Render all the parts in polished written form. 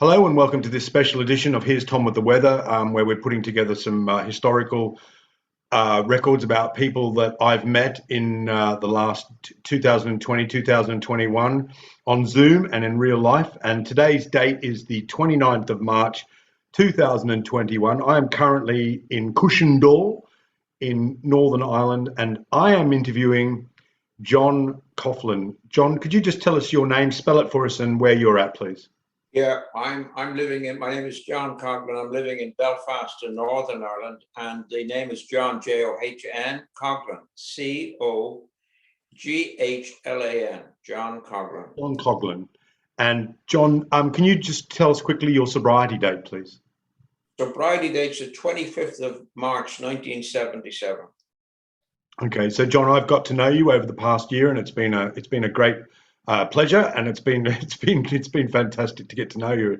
Hello and welcome to this special edition of Here's Tom with the Weather, where we're putting together some historical records about people that I've met in the last 2020, 2021 on Zoom and in real life. And today's date is the 29th of March, 2021. I am currently in Cushendall in Northern Ireland, and I am interviewing John Coughlin. John, could you just tell us your name, spell it for us, and where you're at, please? Yeah, I'm living in, my name is John Coglan. I'm living in Belfast in Northern Ireland, and the name is John, John Coglan, Coghlan, John Coglan. John Coughlin. And John, can you just tell us quickly your sobriety date, please? Sobriety date's the 25th of March, 1977. Okay, so John, I've got to know you over the past year, and it's been a great pleasure, and it's been fantastic to get to know you.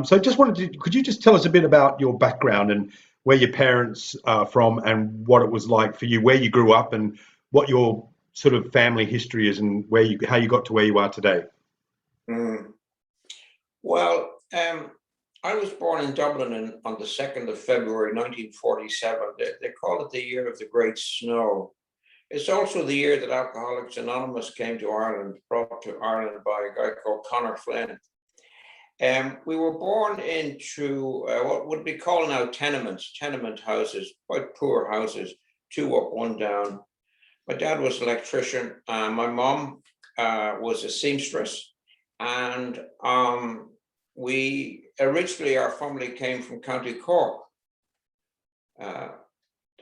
So just could you just tell us a bit about your background and where your parents are from, and what it was like for you, where you grew up, and what your sort of family history is, and how you got to where you are today? Well, I was born in Dublin on the 2nd of February, 1947. They call it the year of the Great Snow. It's also the year that Alcoholics Anonymous came to Ireland, brought to Ireland by a guy called Conor Flynn. We were born into what would be called now tenement houses, quite poor houses, 2 up, 1 down. My dad was an electrician. My mom was a seamstress. And originally our family came from County Cork.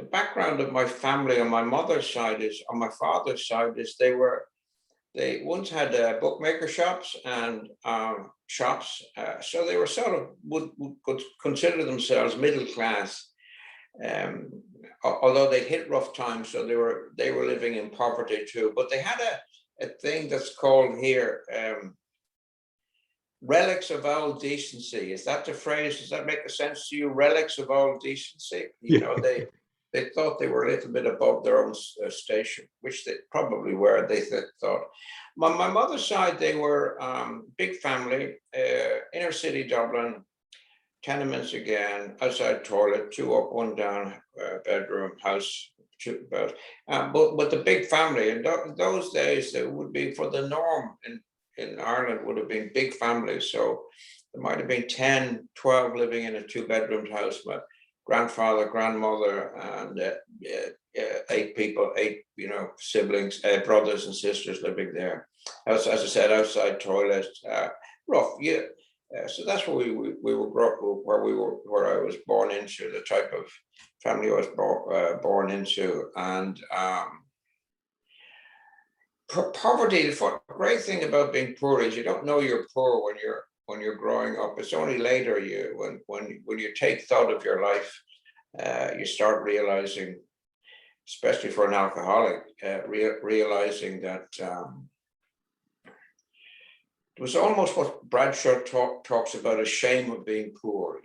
The background of my family on my father's side is they once had bookmaker shops and shops, so they were sort of could consider themselves middle class, although they hit rough times, so they were living in poverty too. But they had a thing that's called here relics of old decency. Is that the phrase? Does that make a sense to you? Relics of old decency. You know, they thought they were a little bit above their own station, which they probably were, they thought. My mother's side, they were big family, inner city Dublin, tenements again, outside toilet, 2 up, 1 down, bedroom, house, 2 bed. But the big family, in those days, it would be for the norm in Ireland, would have been big families. So there might have been 10, 12 living in a 2-bedroomed house, but grandfather, grandmother, and 8 people, 8 siblings, brothers and sisters living there. As I said, outside toilet, rough. Yeah. So that's where we were brought up, where I was born into, the type of family I was born into, and poverty. The great thing about being poor is you don't know you're poor when you're growing up. It's only later when you take thought of your life, you start realizing, especially for an alcoholic, realizing that it was almost what Bradshaw talks about, a shame of being poor.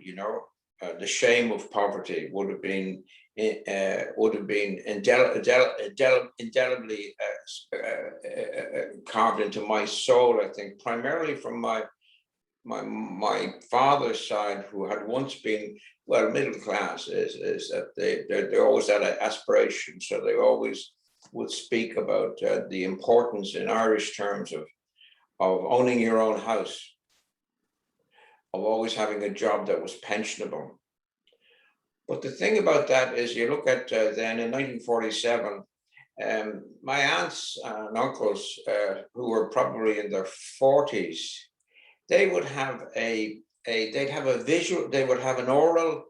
The shame of poverty would have been indelibly carved into my soul, I think, primarily from my father's side, who had once been, well, middle class, is that they always had an aspiration. So they always would speak about the importance in Irish terms of owning your own house, of always having a job that was pensionable. But the thing about that is, you look at then in 1947, my aunts and uncles, who were probably in their 40s, they would have they'd have a visual, they would have an oral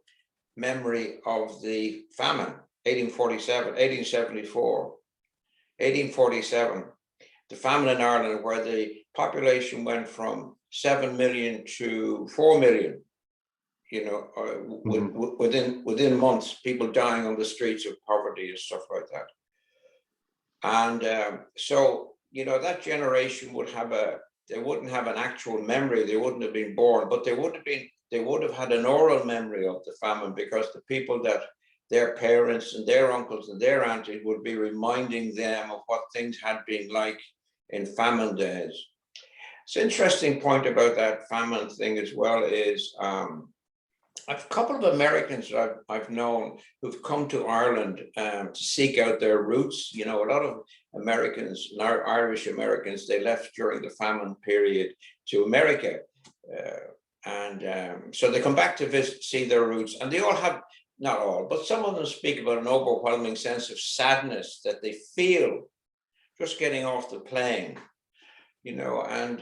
memory of the famine, 1847, the famine in Ireland, where the population went from 7 million to 4 million. Within months, people dying on the streets of poverty and stuff like that. And so that generation they wouldn't have an actual memory. They wouldn't have been born, but they would have had an oral memory of the famine, because the people that their parents and their uncles and their aunties would be reminding them of what things had been like in famine days. It's an interesting point about that famine thing as well is a couple of Americans that I've known who've come to Ireland to seek out their roots. You know, a lot of Americans, Irish Americans, they left during the famine period to America. So they come back to visit, see their roots, and they all have, not all, but some of them speak about an overwhelming sense of sadness that they feel just getting off the plane, you know, and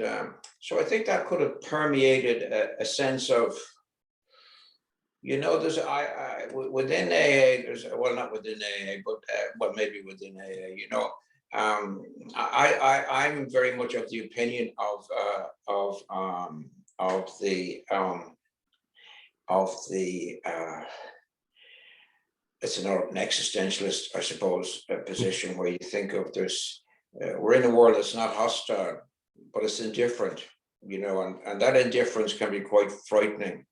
so I think that could have permeated a sense of, you know, there's within AA, there's, well, not within AA, but well, maybe within AA, you know, I'm very much of the opinion of the it's an existentialist, I suppose, position where you think of there's we're in a world that's not hostile, but it's indifferent, you know, and that indifference can be quite frightening.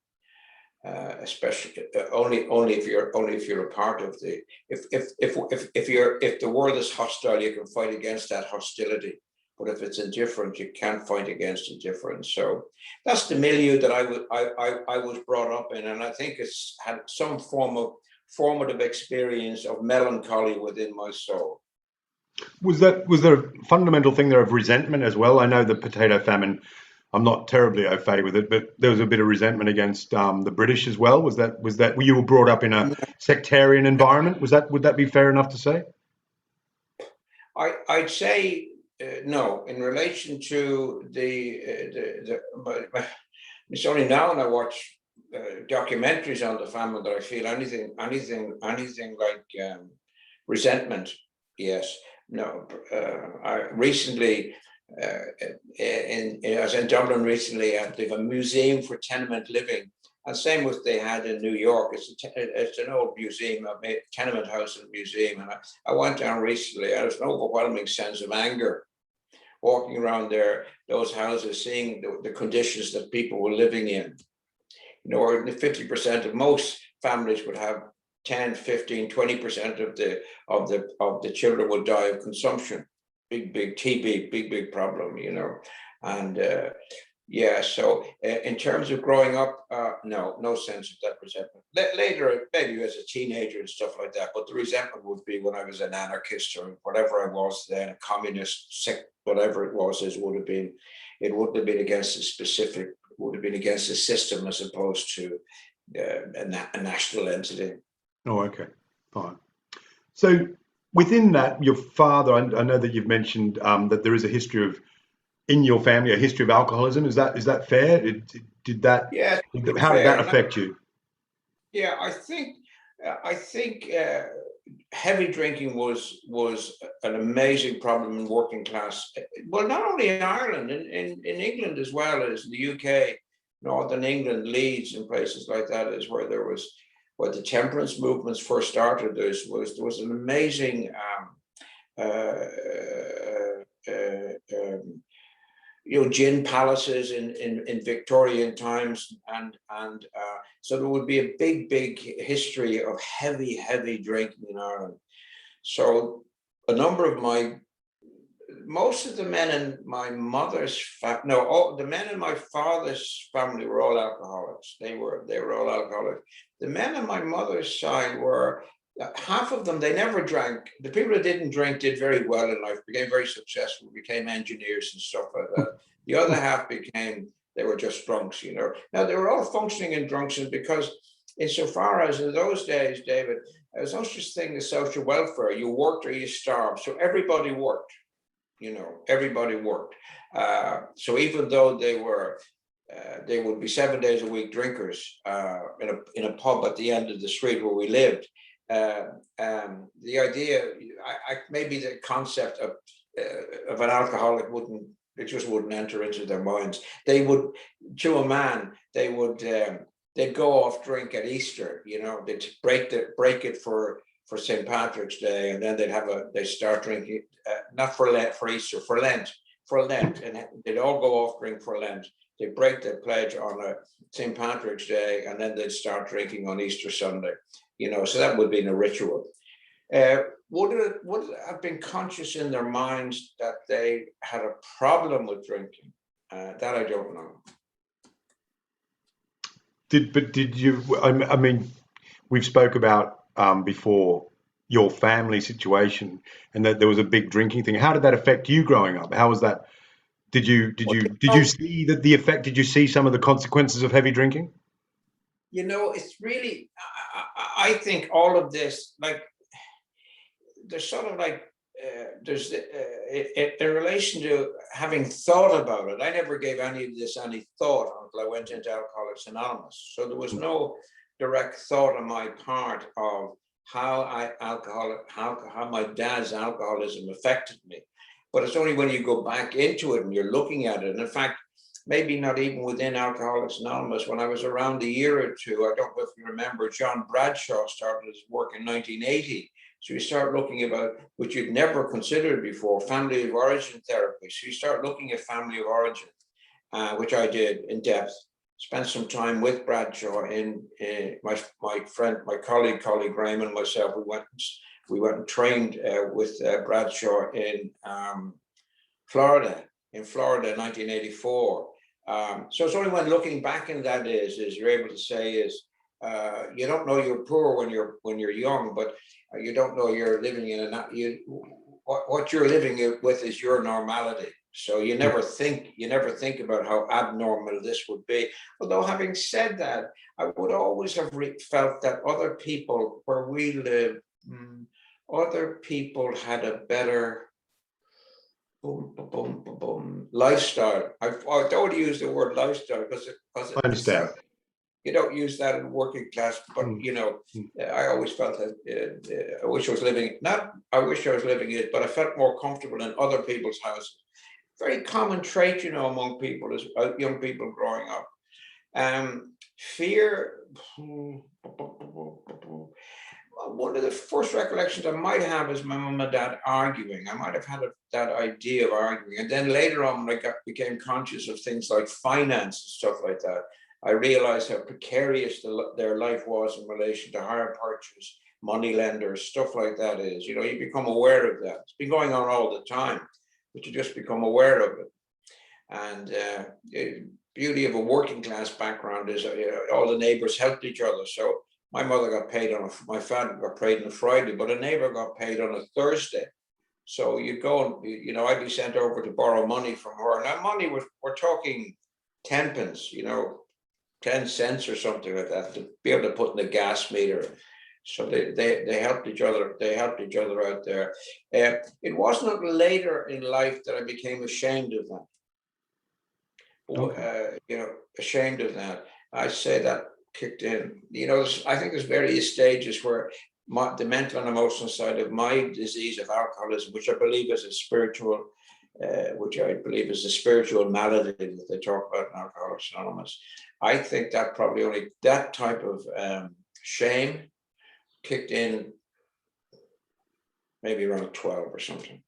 Especially only if you're a part of the if the world is hostile, you can fight against that hostility, but if it's indifferent, you can't fight against indifference. So that's the milieu that I was brought up in, and I think it's had some form of formative experience of melancholy within my soul. Was there a fundamental thing there of resentment as well? I know the potato famine, I'm not terribly au fait with it, but there was a bit of resentment against the British as well. Was that you were brought up in a sectarian environment? Would that be fair enough to say? I'd say no. In relation to but it's only now when I watch documentaries on the famine that I feel anything like resentment. Yes, no. I recently. I was in Dublin recently, and they have a museum for tenement living, and same with they had in New York. It's an old museum, a tenement house and museum, and I went down recently, and there's an overwhelming sense of anger walking around there, those houses, seeing the conditions that people were living in. You know, or 50% of most families would have 10, 15, 20% of the children would die of consumption. Big TB, big problem, you know, and yeah. So in terms of growing up, no sense of that resentment. Later, maybe as a teenager and stuff like that, but the resentment would be when I was an anarchist or whatever I was then, a communist, whatever it was. It wouldn't have been against a specific, would have been against a system as opposed to a national entity. Oh, okay, fine. So. Within that, your father, I know that you've mentioned that there is a history in your family, a history of alcoholism. Is that fair? Did that? Yeah. How did that affect you? Yeah, I think heavy drinking was an amazing problem in working class. Well, not only in Ireland, in England as well as the UK, Northern England, Leeds, and places like that is where there was. Where the temperance movements first started, there was an amazing gin palaces in Victorian times, and so there would be a big history of heavy drinking in Ireland. So a number of most of the men in my mother's the men in my father's family were all alcoholics. They were all alcoholics. The men on my mother's side were, half of them, they never drank. The people who didn't drink did very well in life, became very successful, became engineers and stuff like that. The other half they were just drunks, you know. Now, they were all functioning in drunken because insofar as in those days, David, there was no such thing as social welfare. You worked or you starved. So everybody worked, you know, everybody worked. So even though they would be 7 days a week drinkers in a pub at the end of the street where we lived. The idea, maybe the concept of an alcoholic just wouldn't enter into their minds. They would, to a man, they'd go off drink at Easter. You know, they'd break it for St. Patrick's Day, and then they start drinking not for Easter, for Lent, and they'd all go off drink for Lent. They break their pledge on a St. Patrick's Day, and then they'd start drinking on Easter Sunday. You know, so that would be a ritual. Would it have been conscious in their minds that they had a problem with drinking? That I don't know. Did you? I mean, we've spoke about before your family situation and that there was a big drinking thing. How did that affect you growing up? How was that? Well, Did you see that the effect? Did you see some of the consequences of heavy drinking? it's really, I think all of this, like, there's sort of like, there's in relation to having thought about it. I never gave any of this any thought until I went into Alcoholics Anonymous. So there was no direct thought on my part of how how my dad's alcoholism affected me. But it's only when you go back into it and you're looking at it. And in fact, maybe not even within Alcoholics Anonymous, when I was around a year or two, I don't know if you remember, John Bradshaw started his work in 1980. So you start looking about, which you'd never considered before, family of origin therapy. So you start looking at family of origin, which I did in depth. Spent some time with Bradshaw in my friend, my colleague Graham and myself. We went and trained with Bradshaw in Florida, in 1984. So it's only when looking back in that is you're able to say is, you don't know you're poor when you're young, but you don't know you're living in what you're living with is your normality. So you never think about how abnormal this would be. Although having said that, I would always have felt that other people where we live, other people had a better lifestyle. I don't use the word lifestyle because I understand. you don't use that in working class, but I always felt that I wish I was living it, but I felt more comfortable in other people's houses. Very common trait, among people as young people growing up. Fear. One of the first recollections I might have is my mum and dad arguing. I might have had that idea of arguing, and then later on, when I became conscious of things like finance and stuff like that, I realized how precarious their life was in relation to hire purchase, money lenders, stuff like that is. You become aware of that. It's been going on all the time, but you just become aware of it. And the beauty of a working class background is all the neighbors helped each other. So my mother got paid my father got paid on a Friday, but a neighbor got paid on a Thursday. So you'd go and, I'd be sent over to borrow money from her. And that money we're talking 10 pence, 10 cents or something like that to be able to put in the gas meter. So they helped each other. They helped each other out there. It wasn't later in life that I became ashamed of that. Okay. Ashamed of that. I say that kicked in. I think there's various stages where the mental and emotional side of my disease of alcoholism, which I believe is a spiritual malady that they talk about in Alcoholics Anonymous. I think that probably only that type of shame kicked in maybe around 12 or something.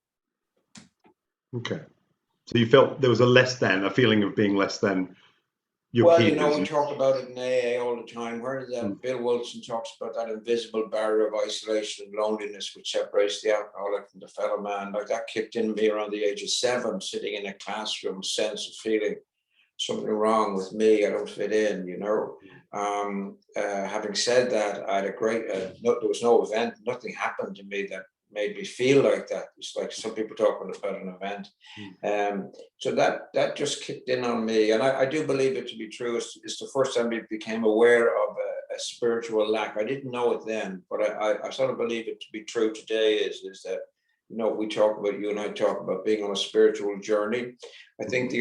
Okay. So you felt there was a feeling of being less than your peers. We talk about it in AA all the time. Where is that? Bill Wilson talks about that invisible barrier of isolation and loneliness, which separates the alcoholic from the fellow man. Like that kicked in me around the age of 7, sitting in a classroom, sense of feeling something wrong with me. I don't fit in, Having said that, I had a great, there was no event, nothing happened to me that made me feel like that. It's like some people talk about an event. So that just kicked in on me. And I do believe it to be true. It's the first time I became aware of a spiritual lack. I didn't know it then, but I sort of believe it to be true today is that, you and I talk about being on a spiritual journey. I think the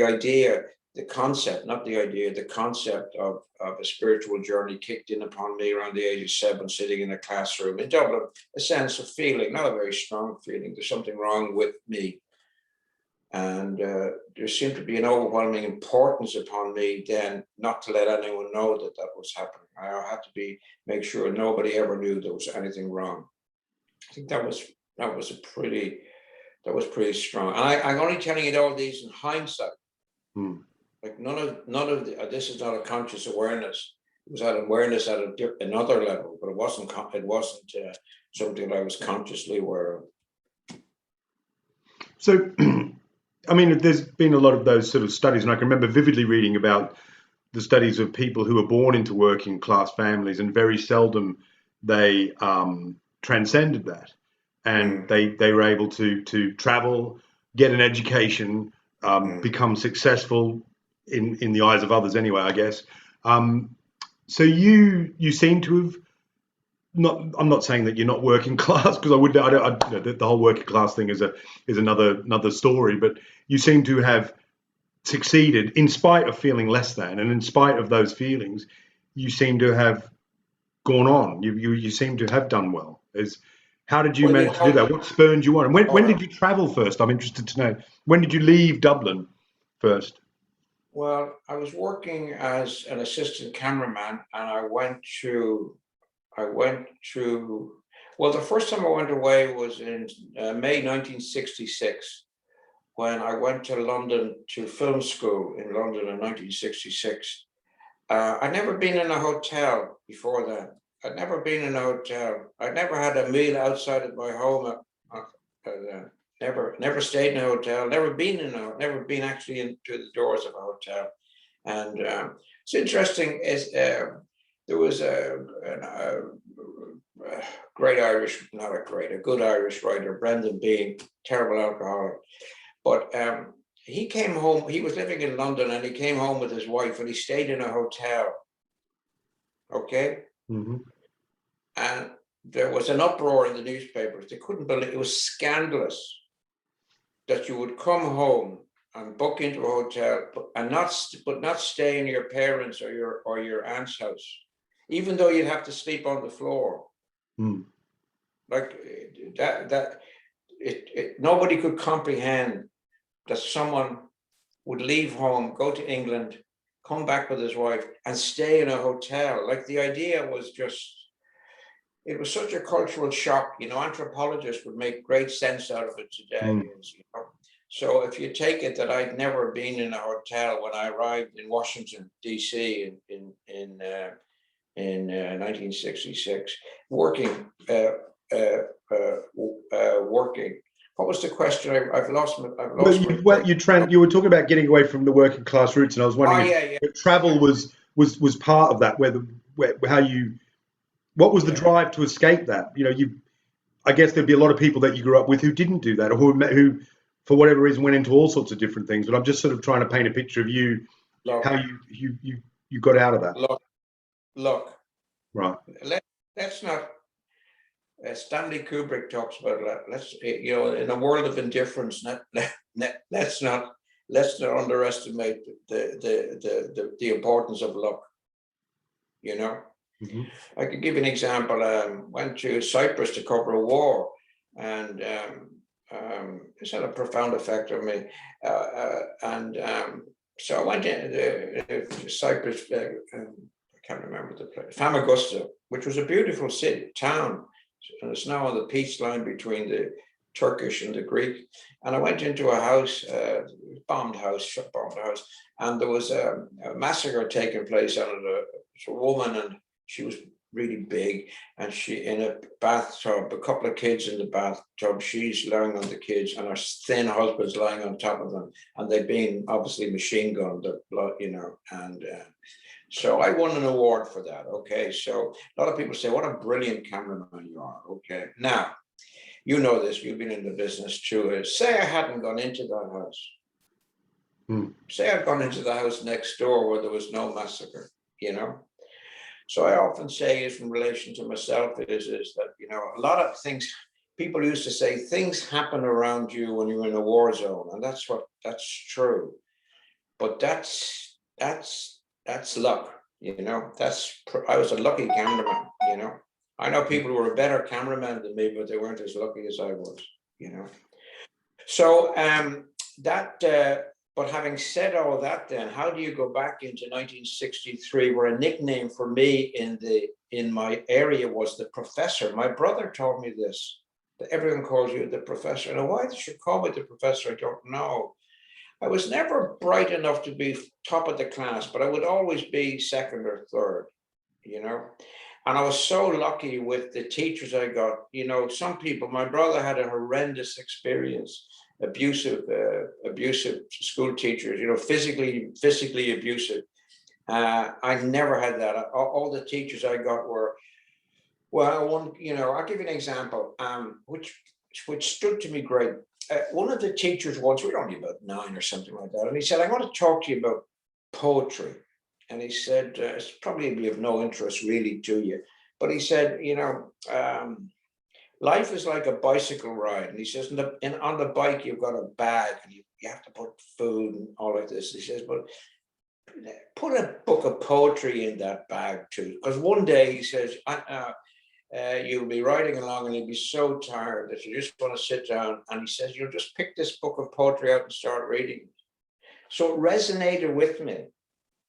concept of a spiritual journey kicked in upon me around the age of 7, sitting in a classroom in Dublin, a sense of feeling, not a very strong feeling, there's something wrong with me. And there seemed to be an overwhelming importance upon me then not to let anyone know that was happening. I had to make sure nobody ever knew there was anything wrong. I think that was pretty strong. And I'm only telling you all these in hindsight. Like none of this is not a conscious awareness. It was an awareness at another level, but it wasn't something that I was consciously aware of. So I mean, there's been a lot of those sort of studies, and I can remember vividly reading about the studies of people who were born into working class families, and very seldom they transcended that, and Mm, they were able to travel, get an education, mm. become successful in the eyes of others anyway, I guess. Um, so you seem to have not. I'm not saying that you're not working class, because I would. I don't. You know, the whole working class thing is another story. But you seem to have succeeded in spite of feeling less than, and in spite of those feelings, you seem to have gone on. You seem to have done well. Is How did you Well, you manage to do know, that? What spurred you on? And when uh, did you travel first? I'm interested to know. When did you leave Dublin first? well, I was working as an assistant cameraman, and I went to, well, the first time I went away was in May 1966, when I went to London to film school in London in 1966. I'd never been in a hotel before that. I'd never been in a hotel. I'd never had a meal outside of my home. Never stayed in a hotel. Never been actually into the doors of a hotel. And it's interesting. There was a great Irish, not a great, a good Irish writer, Brendan Behan, terrible alcoholic, but he came home. He was living in London, and he came home with his wife, and he stayed in a hotel. Okay, Hmm. and there was an uproar in the newspapers. They couldn't believe it. Was scandalous that you would come home and book into a hotel, but not stay in your parents' or your aunt's house, even though you'd have to sleep on the floor. Mm. Like nobody could comprehend that someone would leave home, go to England, come back with his wife, and stay in a hotel. Like, the idea was just, it was such a cultural shock. You know, anthropologists would make great sense out of it today. Mm. You know? So if you take it that I'd never been in a hotel when I arrived in Washington, D.C. in 1966, working, working. What was the question? I've lost my. I've Well, lost my. you were talking about getting away from the working class roots, and I was Oh, wondering yeah, yeah, if travel yeah, was part of that. Where how you What was the yeah. drive to escape that? You know, I guess there'd be a lot of people that you grew up with who didn't do that, or who for whatever reason went into all sorts of different things. But I'm just sort of trying to paint a picture of you, how Look, you got out of that. look, look. Right. Let's not. Stanley Kubrick talks about let's, you know, in a world of indifference. Let's not underestimate the importance of luck. You know, Hmm. I could give you an example. Went to Cyprus to cover a war, and it's had a profound effect on me. And so I went into Cyprus. I can't remember the place. Famagusta, which was a beautiful town, and it's now on the peace line between the Turkish and the Greek. And I went into a house, bombed house, and there was a massacre taking place on it. A woman, and she was really big, and she in a bathtub, a couple of kids in the bathtub. She's lying on the kids, and her thin husband's lying on top of them, and they've been obviously machine gunned, you know, and. So I won an award for that. Okay. So a lot of people say, what a brilliant cameraman you are. Okay. Now, you know this, you've been in the business too. Say I hadn't gone into that house. Mm. Say I'd gone into the house next door where there was no massacre, you know. So I often say is in relation to myself is that, you know, a lot of things, people used to say things happen around you when you're in a war zone. And that's true. But that's luck, you know. I was a lucky cameraman, you know. I know people who were a better cameraman than me, but they weren't as lucky as I was, you know. So that but having said all that, then how do you go back into 1963, where a nickname for me in my area was the professor? My brother told me this, that everyone calls you the professor. Now, why they should call me the professor, I don't know. I was never bright enough to be top of the class, but I would always be second or third, you know. And I was so lucky with the teachers I got. You know, some people, my brother had a horrendous experience. abusive school teachers, you know, physically abusive. I never had that. All the teachers I got were, well, one, you know, I'll give you an example, which stood to me great. One of the teachers once, we were only about 9 or something like that, and he said, I want to talk to you about poetry. And he said, it's probably of no interest really to you, but he said, you know, life is like a bicycle ride. And he says, on the bike, you've got a bag and you have to put food and all of this. He says, but put a book of poetry in that bag too. Because one day, he says, you'll be riding along and you'll be so tired that you just want to sit down. And he says, you'll just pick this book of poetry out and start reading. So it resonated with me.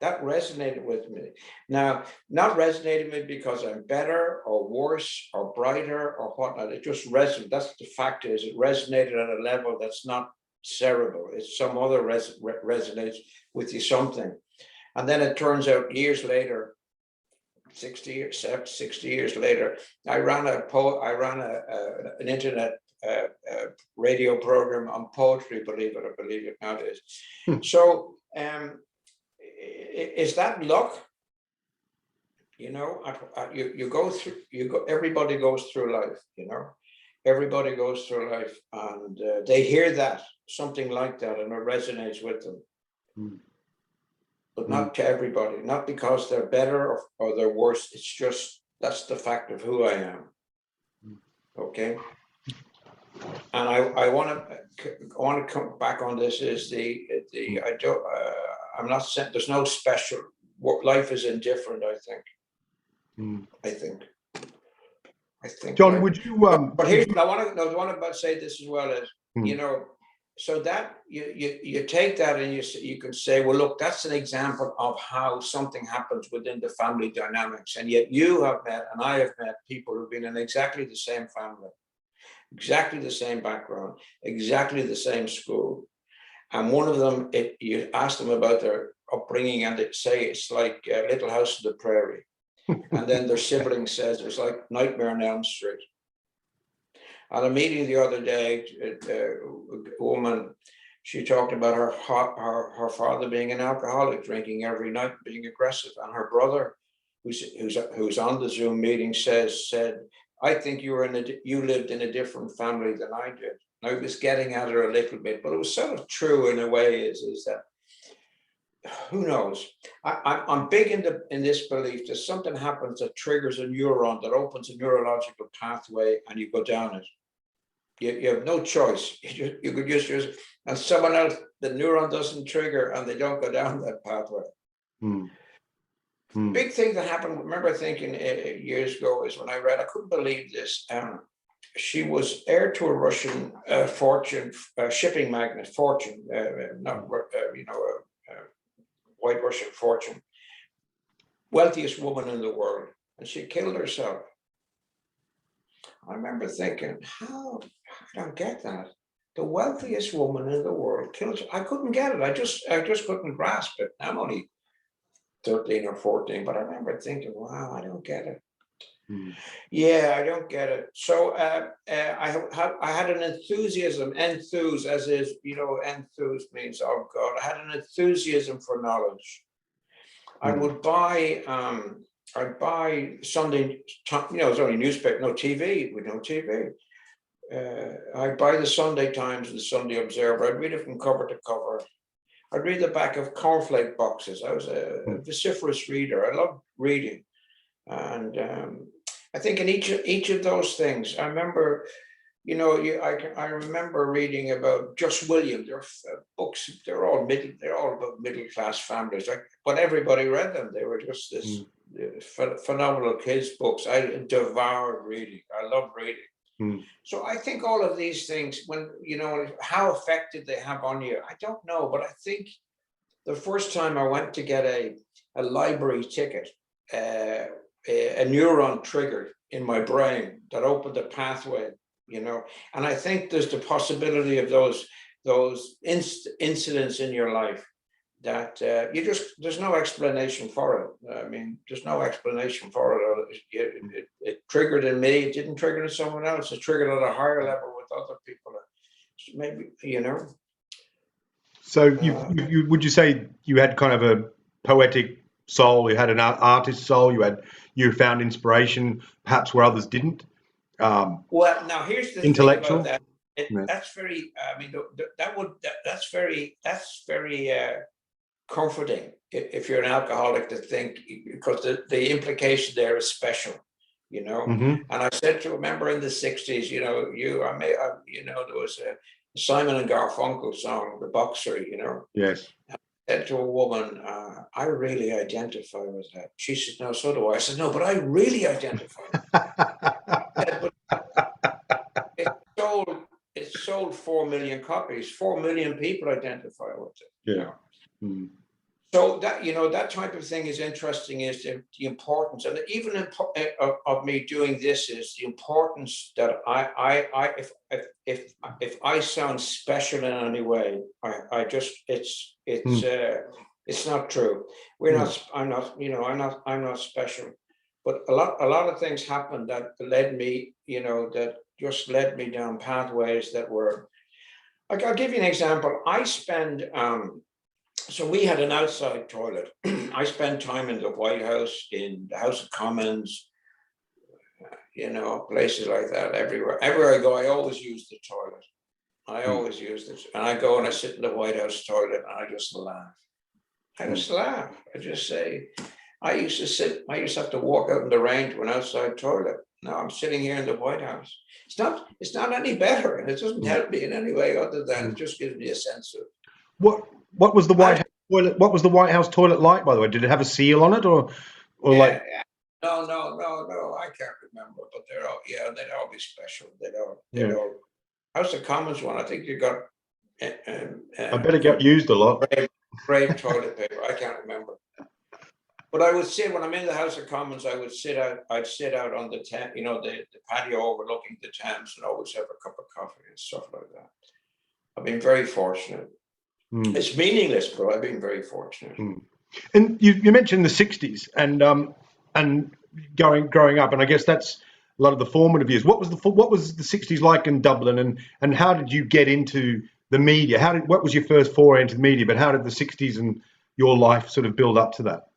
That resonated with me. Now, not resonated with me because I'm better or worse or brighter or whatnot. It just resonated. That's the fact is, it resonated at a level that's not cerebral. It's some other resonates with you something. And then it turns out years later, 60 years later, I ran an internet radio program on poetry, believe it nowadays. So is that luck? You know, everybody goes through life, you know, everybody goes through life, and they hear that, something like that, and it resonates with them. But not to everybody, not because they're better or they're worse. It's just, that's the fact of who I am. Okay. And I want to come back on this is I'm not saying there's no special, life is indifferent, I think. I think. John, would you but here's what I want to say this as well is, you know, so that you take that and you can say, well, look, that's an example of how something happens within the family dynamics. And yet you have met, and I have met people who've been in exactly the same family, exactly the same background, exactly the same school. And one of them, you ask them about their upbringing and they say it's like Little House on the Prairie. And then their sibling says it's like Nightmare on Elm Street. At a meeting the other day, a woman, she talked about her father being an alcoholic, drinking every night, being aggressive, and her brother, who's on the Zoom meeting, said, I think you lived in a different family than I did. I was getting at her a little bit, but it was sort of true in a way. Is that who knows? I'm big in this belief that something happens that triggers a neuron, that opens a neurological pathway, and you go down it. You have no choice. You could just use it, and someone else, the neuron doesn't trigger, and they don't go down that pathway. Big thing that happened. I remember thinking years ago is when I read. I couldn't believe this. She was heir to a Russian fortune, shipping magnate fortune, white Russian fortune, wealthiest woman in the world, and she killed herself. I remember thinking, how? I don't get that. The wealthiest woman in the world killed herself. I couldn't get it. I just couldn't grasp it. I'm only 13 or 14, but I remember thinking, wow, I don't get it. Yeah, I don't get it. So I had an enthusiasm, enthuse, as is, you know, enthuse means, oh God, I had an enthusiasm for knowledge. I would buy, I'd buy Sunday, you know, it was only newspaper, no TV, with no TV. I'd buy the Sunday Times and the Sunday Observer. I'd read it from cover to cover. I'd read the back of cornflake boxes. I was a vociferous reader. I loved reading. And I think in each of those things, I remember, you know, I remember reading about Just William. Their books, they're all about middle class families. But everybody read them. They were just this phenomenal kids' books. I devoured reading. I love reading. So I think all of these things, when, you know, how effective they have on you, I don't know. But I think the first time I went to get a library ticket, a neuron triggered in my brain that opened a pathway, you know, and I think there's the possibility of those incidents in your life that there's no explanation for it. I mean, there's no explanation for it. It triggered in me. It didn't trigger in someone else. It triggered at a higher level with other people. maybe, you know. So you would you say you had kind of a poetic soul? You had an artist soul. You found inspiration perhaps where others didn't. Well, now here's the thing about Intellectual. that. Yeah. That's very. I mean, that's very comforting if you're an alcoholic to think, because the implication there is special, you know. Mm-hmm. And I said to a member in the '60s, you know, there was a Simon and Garfunkel song, "The Boxer," you know. Yes. I said to a woman, I really identify with that. She said, no, so do I. I said, no, but I really identify with that. It sold, it sold 4 million copies. 4 million people identify with it. Yeah. You know? Mm. So that, you know, that type of thing is interesting, is the importance, and even of me doing this is the importance that if I sound special in any way, I just, it's not true. We're not, I'm not, you know, I'm not special. But a lot of things happened that led me, you know, that just led me down pathways that were, like, I'll give you an example. So we had an outside toilet. I spent time in the White House, in the House of Commons, you know, places like that, everywhere. Everywhere I go, I always use the toilet. I always use this. And I go and I sit in the White House toilet and I just laugh. I just laugh. I just say, I used to have to walk out in the rain to an outside toilet. Now I'm sitting here in the White House. It's not any better, and it doesn't help me in any way other than it just gives me a sense of What was the White House toilet? What was the White House toilet like, by the way? Did it have a seal on it, or like? No, I can't remember, but they'd all be special. They'd all House of Commons one. I think you got. I bet it got used a lot. Brave toilet paper. I can't remember. But I would sit, when I'm in the House of Commons, I'd sit out on the the patio overlooking the Thames, and always have a cup of coffee and stuff like that. I've been very fortunate. It's meaningless, but I've been very fortunate. And you mentioned the '60s and growing up, and I guess that's a lot of the formative years. What was the '60s like in Dublin, and how did you get into the media? What was your first foray into the media? But how did the '60s and your life sort of build up to that?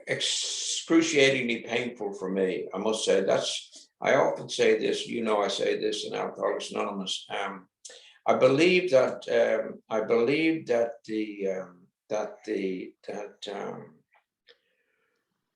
Excruciatingly painful for me, I must say. I often say this, you know, I say this in Alcoholics Anonymous. I believe that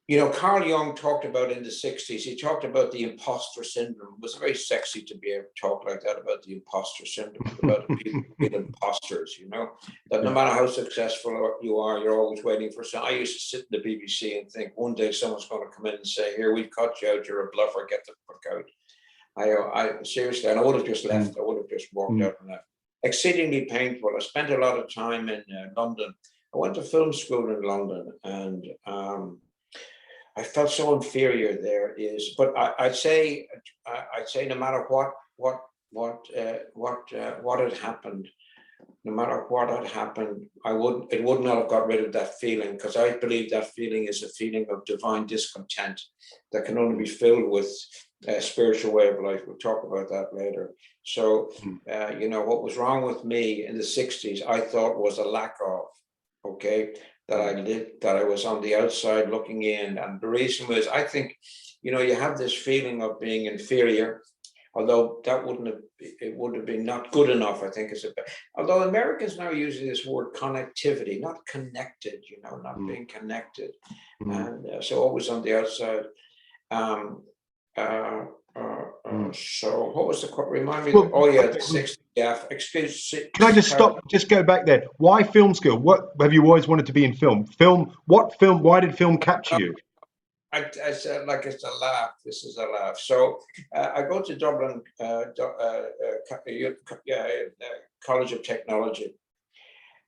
you know, Carl Jung talked about in the '60s, he talked about the imposter syndrome. It was very sexy to be able to talk like that about the imposter syndrome, about people being imposters, you know, that no matter how successful you are, you're always waiting for some. I used to sit in the BBC and think one day someone's going to come in and say, here, we've cut you out, you're a bluffer, get the fuck out. I seriously, and I would have just left. I would have just walked out and left. Exceedingly painful. I spent a lot of time in London. I went to film school in London, and I felt so inferior there. But I'd say no matter what had happened, no matter what had happened, it would not have got rid of that feeling, because I believe that feeling is a feeling of divine discontent that can only be filled with a spiritual way of life. We'll talk about that later. So, you know, what was wrong with me in the '60s, I thought was a lack of, that I was on the outside looking in. And the reason was, I think, you know, you have this feeling of being inferior, although it would have been not good enough, I think, although Americans now are using this word connectivity, not connected, you know, not being connected. And so always on the outside. So what was the quote? Remind me. The '60s. Yeah, Can I just stop? Just go back there. Why film school? What have you always wanted to be in film? What film? Why did film capture you? I said, like, it's a laugh. This is a laugh. So I go to Dublin College of Technology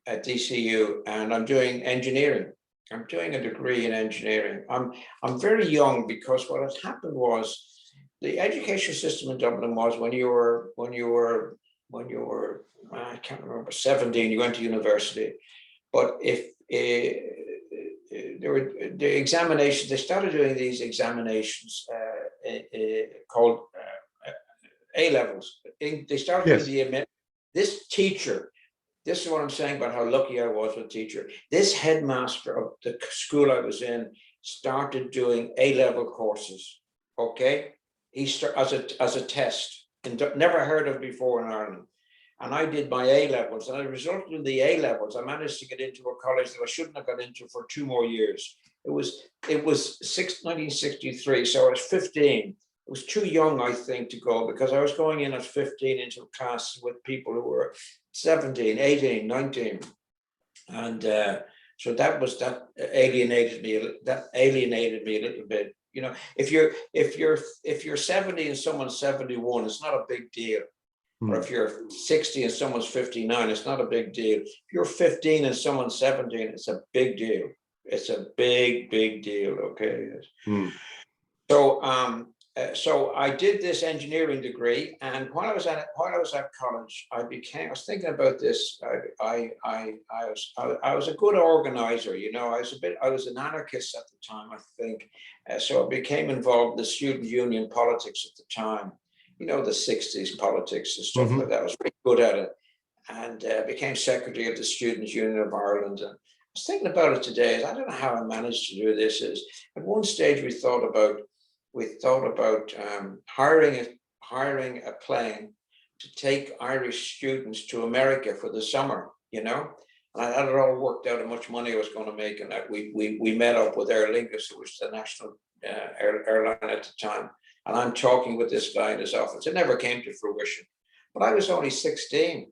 at DCU, and I'm doing engineering. I'm doing a degree in engineering. I'm very young, because what has happened was the education system in Dublin was when you were I can't remember, 17, you went to university. But if there were the examinations, they started doing these examinations called A levels, they started Yes. doing the, this teacher, this is what I'm saying about how lucky I was with a teacher. This headmaster of the school I was in started doing A-level courses, okay? He started as a test, and never heard of before in Ireland. And I did my A-levels, and as a result of the A-levels, I managed to get into a college that I shouldn't have got into for 2 more years. It was 1963, so I was 15. It was too young, I think, to go, because I was going in at 15 into a class with people who were 17, 18, 19. And so that alienated me a little bit. You know, if you're 70 and someone's 71, it's not a big deal. Or if you're 60 and someone's 59, it's not a big deal. If you're 15 and someone's 17, it's a big deal. It's a big deal. Okay. So I did this engineering degree, and while I was at college, I was thinking about this. I was a good organizer, you know. I was an anarchist at the time, I think. So I became involved in the student union politics at the time, you know, the 60s politics and stuff like that. I was pretty good at it, and became secretary of the Students' Union of Ireland. And I was thinking about it today. I don't know how I managed to do this. Is at one stage we thought about hiring a plane to take Irish students to America for the summer, you know. And I had it all worked out how much money I was going to make, and that we met up with Aer Lingus, who was the national airline at the time. And I'm talking with this guy in his office. It never came to fruition, but I was only 16.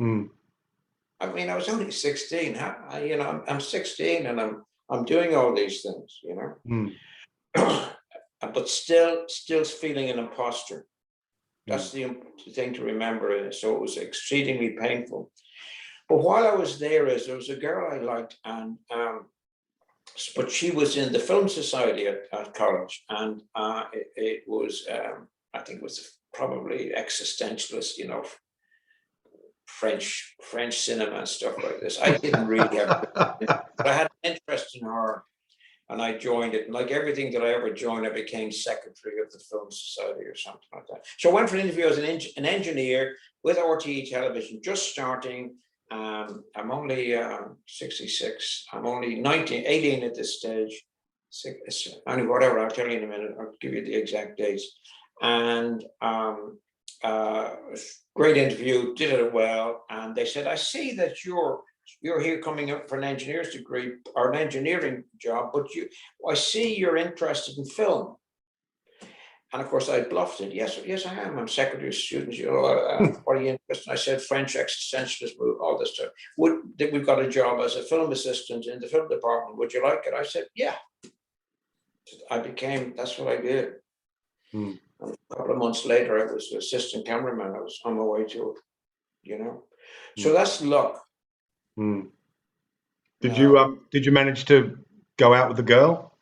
I mean, I was only 16. You know, I'm 16, and I'm doing all these things, you know. But still feeling an imposter. That's the thing to remember. So it was exceedingly painful. But while I was there was a girl I liked, and but she was in the film society at college, and it was I think it was probably existentialist, you know, French cinema and stuff like this. I didn't really have, but I had an interest in her. And I joined it. And like everything that I ever joined, I became secretary of the Film Society or something like that. So I went for an interview as an engineer with RTE Television, just starting. I'm only 66. I'm only 18 at this stage. Only whatever, I'll tell you in a minute. I'll give you the exact dates. And great interview, did it well. And they said, I see that you're here coming up for an engineer's degree or an engineering job, but I see you're interested in film. And of course I bluffed it. Yes, I am. I'm secretary of students. You know, what are you interested in? I said French existentialist, all this stuff. We've got a job as a film assistant in the film department. Would you like it? I said, yeah. That's what I did. And a couple of months later, I was assistant cameraman. I was on my way to it, you know. So that's luck. Did you manage to go out with the girl?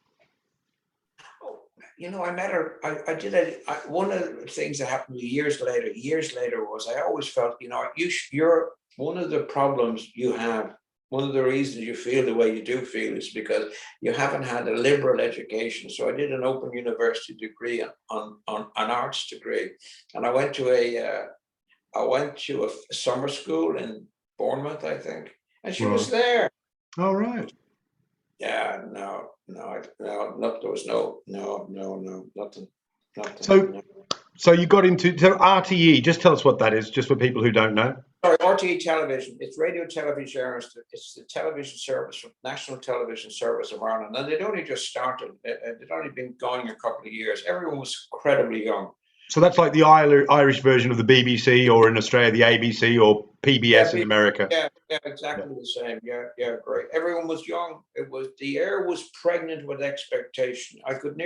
You know, I met her. I did one of the things that happened years later was I always felt, you know, you're one of the problems you have. One of the reasons you feel the way you do feel is because you haven't had a liberal education. So I did an open university degree on an arts degree, and I went to a summer school in Bournemouth, I think, and she was there. All right. Yeah, no, there was nothing. So you got into RTE. Just tell us what that is, just for people who don't know. Sorry, RTE Television. It's Radio Television Service. It's the television service, National Television Service of Ireland, and they'd only just started. They'd only been going a couple of years. Everyone was incredibly young. So that's like the Irish version of the BBC, or in Australia, the ABC or PBS in America. Yeah, exactly the same. Yeah, great. Everyone was young. The air was pregnant with expectation. I could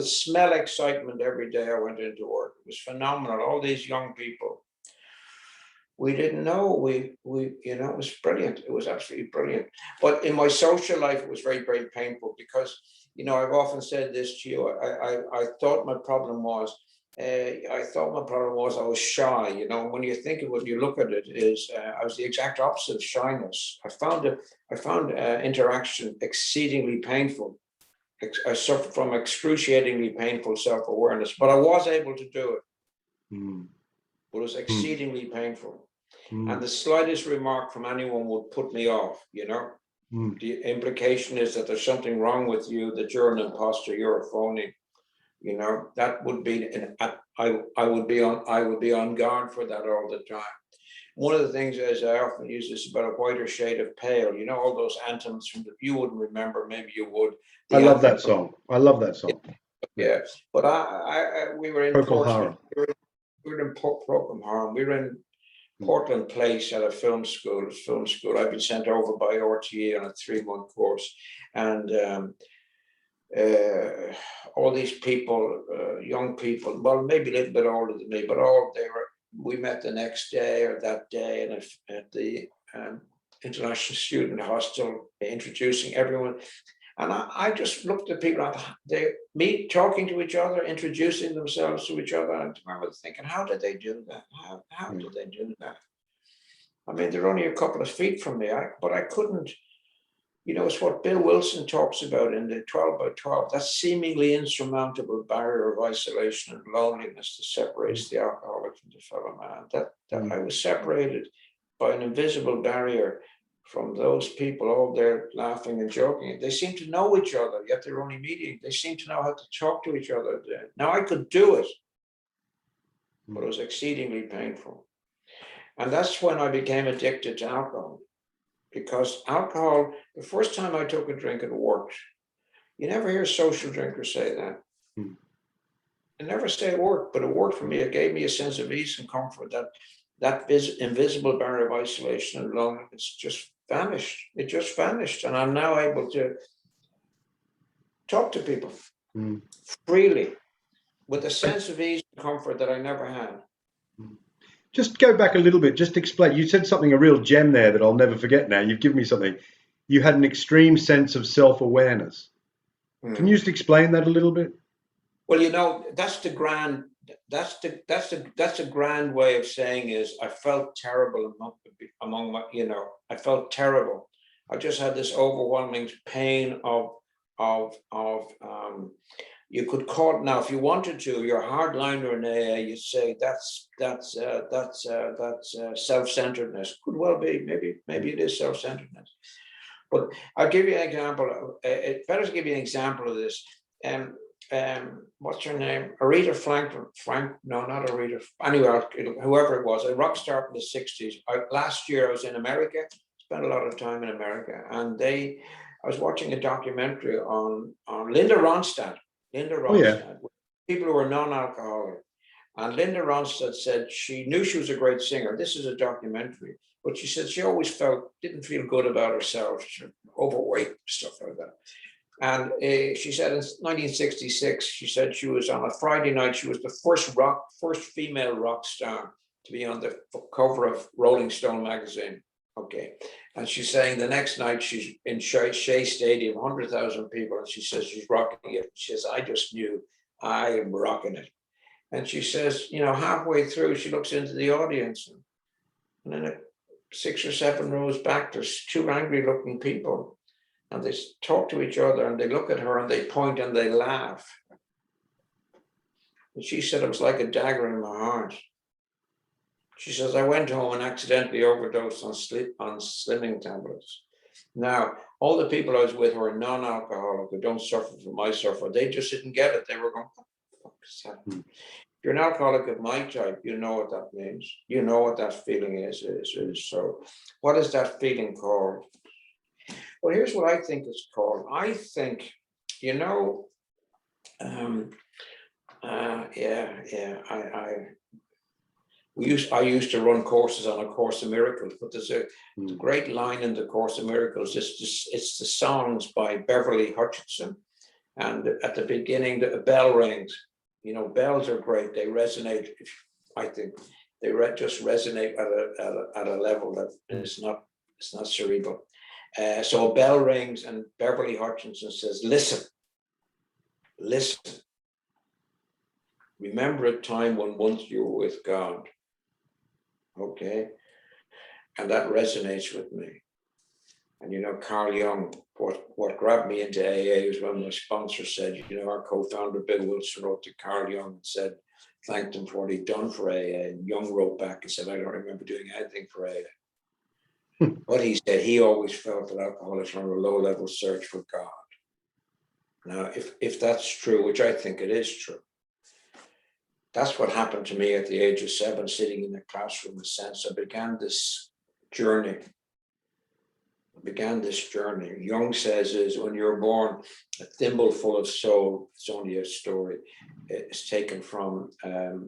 smell excitement every day I went into work. It was phenomenal. All these young people. We didn't know. It was brilliant. It was absolutely brilliant. But in my social life, it was very, very painful because, you know, I've often said this to you. I thought my problem was I was shy. You know, when you look at it, I was the exact opposite of shyness. I found interaction exceedingly painful. I suffered from excruciatingly painful self-awareness, but I was able to do it. Mm. But it was Mm. exceedingly painful. Mm. And the slightest remark from anyone would put me off, you know. Mm. The implication is that there's something wrong with you, that you're an imposter, you're a phony. You know, that would be, I would be on guard for that all the time. One of the things, as I often use this, about a whiter shade of pale. You know, all those anthems from you wouldn't remember, maybe you would. I The love anthem that from, song. I love that song. Yeah. yeah. But we were in Procol Portsmouth. Harum. We were in Procol Harum. We were in Mm. Portland Place at a film school. I'd been sent over by RTE on a 3-month course, and all these people, young people, well, maybe a little bit older than me, but we met the next day or that day, and at the International Student Hostel, introducing everyone. And I just looked at people, talking to each other, introducing themselves to each other. And I remember thinking, how did they do that? How did they do that? I mean, they're only a couple of feet from me, but I couldn't. You know, it's what Bill Wilson talks about in the 12 by 12, that seemingly insurmountable barrier of isolation and loneliness that separates the alcoholic from the fellow man. That I was separated by an invisible barrier from those people all there laughing and joking. They seem to know each other, yet they're only meeting. They seem to know how to talk to each other. Now, I could do it, but it was exceedingly painful. And that's when I became addicted to alcohol. Because alcohol, the first time I took a drink, it worked. You never hear social drinkers say that. Mm. They never say it worked, but it worked for me. It gave me a sense of ease and comfort. That invisible barrier of isolation and loneliness just vanished. It just vanished. And I'm now able to talk to people freely with a sense of ease and comfort that I never had. Just go back a little bit, just explain. You said something, a real gem there that I'll never forget now. You've given me something. You had an extreme sense of self-awareness. Can you just explain that a little bit? Well, you know, that's the grand way of saying is I felt terrible among my, you know, I felt terrible. I just had this overwhelming pain of you could call it now if you wanted to. You're a hardliner in AA. You say that's self-centeredness. Could well be. Maybe it is self-centeredness. But I'll give you an example. It's better to give you an example of this. What's her name? Aretha Frank? No, not Aretha. Anyway, whoever it was, a rock star in the 60s. Last year I was in America. Spent a lot of time in America, and I was watching a documentary on Linda Ronstadt. Oh yeah. People who are non-alcoholic. And Linda Ronstadt said she knew she was a great singer. This is a documentary, but she said she always didn't feel good about herself. She was overweight, stuff like that. And she said in 1966, she said she was on a Friday night. She was the first female rock star to be on the cover of Rolling Stone magazine. Okay. And she's saying the next night she's in Shea Stadium, 100,000 people. And she says she's rocking it. She says, I just knew I am rocking it. And she says, you know, halfway through, she looks into the audience. And then 6 or 7 rows back, there's 2 angry looking people. And they talk to each other and they look at her and they point and they laugh. And she said it was like a dagger in my heart. She says, I went home and accidentally overdosed on slimming tablets. Now, all the people I was with were non-alcoholic who don't suffer from my suffer. They just didn't get it. They were going, what the fuck is that? If you're an alcoholic of my type, you know what that means. You know what that feeling is. So what is that feeling called? Well, here's what I think it's called. I think, you know, I used to run courses on A Course in Miracles, but there's a great line in the Course in Miracles. It's the songs by Beverly Hutchinson, and at the beginning, the bell rings. You know, bells are great. They resonate. I think they just resonate at a level that it's not cerebral. So a bell rings, and Beverly Hutchinson says, "Listen, listen. Remember a time when once you were with God." Okay, and that resonates with me. And you know, Carl Jung, what grabbed me into AA was when my sponsor said, you know, our co-founder Bill Wilson wrote to Carl Jung and said, thanked him for what he'd done for AA. And Young wrote back and said, I don't remember doing anything for AA. But he said he always felt that alcoholics were on a low-level search for God. Now, if that's true, which I think it is true, that's what happened to me at the age of 7, sitting in the classroom. In a sense, I began this journey. Jung says is when you're born, a thimble full of soul. It's only a story. It's taken from the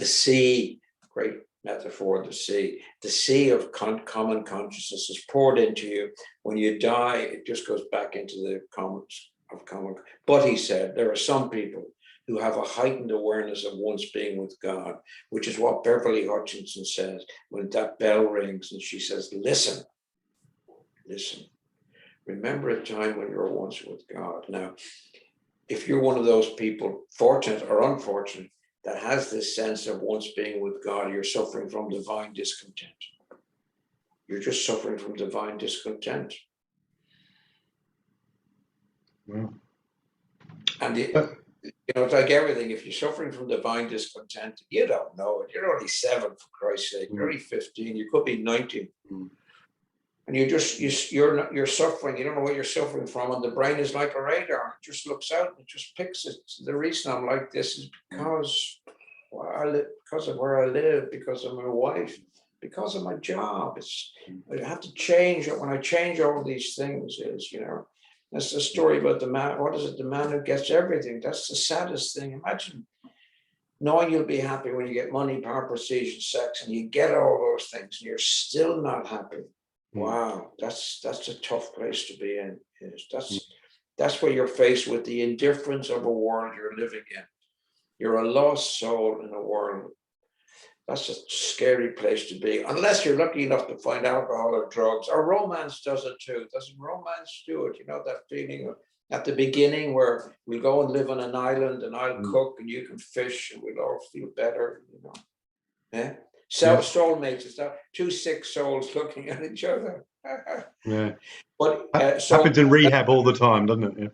sea. Great metaphor. The sea of common consciousness is poured into you. When you die, it just goes back into the commons of common. But he said there are some people who have a heightened awareness of once being with God, which is what Beverly Hutchinson says when that bell rings and she says, listen, remember a time when you were once with God. Now, if you're one of those people, fortunate or unfortunate, that has this sense of once being with God, you're suffering from divine discontent. You're just suffering from divine discontent. Wow. And it's like everything. If you're suffering from divine discontent, you don't know it. You're only 7, for Christ's sake. You're only 15. You could be 19. And you're suffering. You don't know what you're suffering from. And the brain is like a radar. It just looks out and it just picks it. The reason I'm like this is because of where I live, because of my wife, because of my job. I have to change it. When I change all these things, that's the story about the man. What is it? The man who gets everything. That's the saddest thing. Imagine knowing you'll be happy when you get money, power, prestige, and sex, and you get all those things, and you're still not happy. Wow, that's a tough place to be in. That's where you're faced with the indifference of a world you're living in. You're a lost soul in a world. That's a scary place to be, unless you're lucky enough to find alcohol or drugs, or romance does it too. Doesn't romance do it? That feeling of, at the beginning where we'll go and live on an island and I'll cook and you can fish and we'll all feel better, Yeah. Soulmates, it's not 2 sick souls looking at each other. Yeah. But happens in rehab all the time, doesn't it?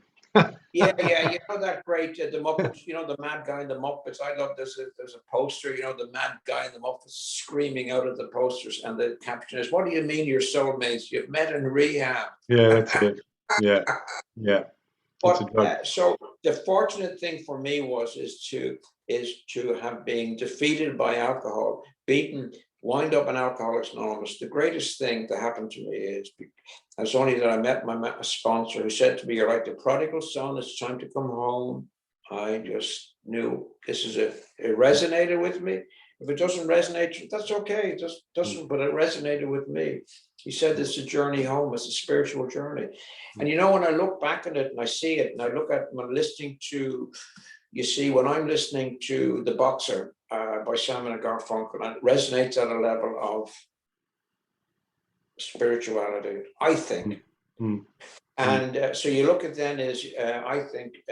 Yeah. That great the Muppets. The mad guy in the Muppets. I love there's a poster. The mad guy in the Muppets screaming out of the posters, and the caption is, "What do you mean, your soulmates? You've met in rehab." Yeah, that's it. Yeah. But so the fortunate thing for me is to have been defeated by alcohol, beaten, wind up in Alcoholics Anonymous. The greatest thing that happened to me is only that I met my sponsor, who said to me, "You're like the prodigal son. It's time to come home." I just knew this is it. It resonated with me. If it doesn't resonate, that's okay. It just doesn't, but it resonated with me. He said it's a journey home. It's a spiritual journey. And when I look back at it and I see it, and I look at when listening to, when I'm listening to The Boxer by Simon and Garfunkel, and it resonates at a level of spirituality, I think. And so you look at then I think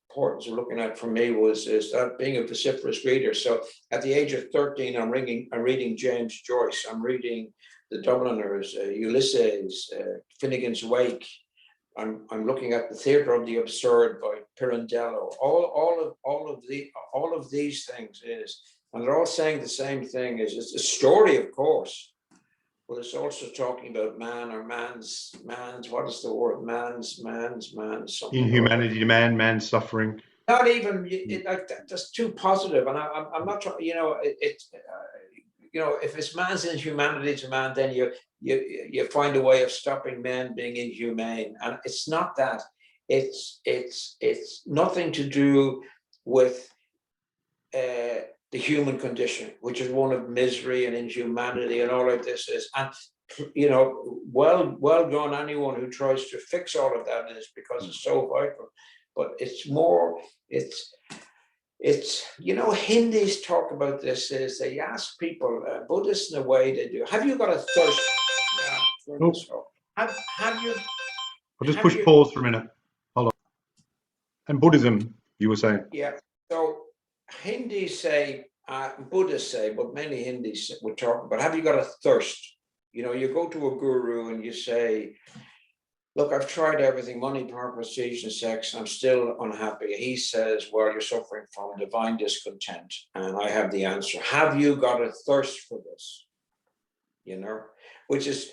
importance of looking at for me is that being a vociferous reader. So at the age of 13, I'm reading James Joyce. I'm reading The Dubliners, Ulysses, Finnegan's Wake. I'm looking at The Theatre of the Absurd by Pirandello. All of these things and they're all saying the same thing. It's a story, of course, but it's also talking about man or man's. What is the word? Man's. Something. Inhumanity, man's suffering. Not even that's too positive, and I'm not trying. If it's man's inhumanity to man, then you find a way of stopping men being inhumane, and it's not that. It's nothing to do with the human condition, which is one of misery and inhumanity, and all of this is. And well done anyone who tries to fix all of that, is because it's so vital. But it's more. It's Hindus talk about this, is they ask people, Buddhists in a way they do, have you got a thirst? Have you? I'll just push pause for a minute. Hold on. And Buddhism, you were saying? Yeah. So Hindus say, Buddhists say, but many Hindus would talk about, have you got a thirst? You go to a guru and you say, look, I've tried everything, money, power, prestige, and sex. I'm still unhappy. He says, well, you're suffering from divine discontent. And I have the answer. Have you got a thirst for this? You know, which is,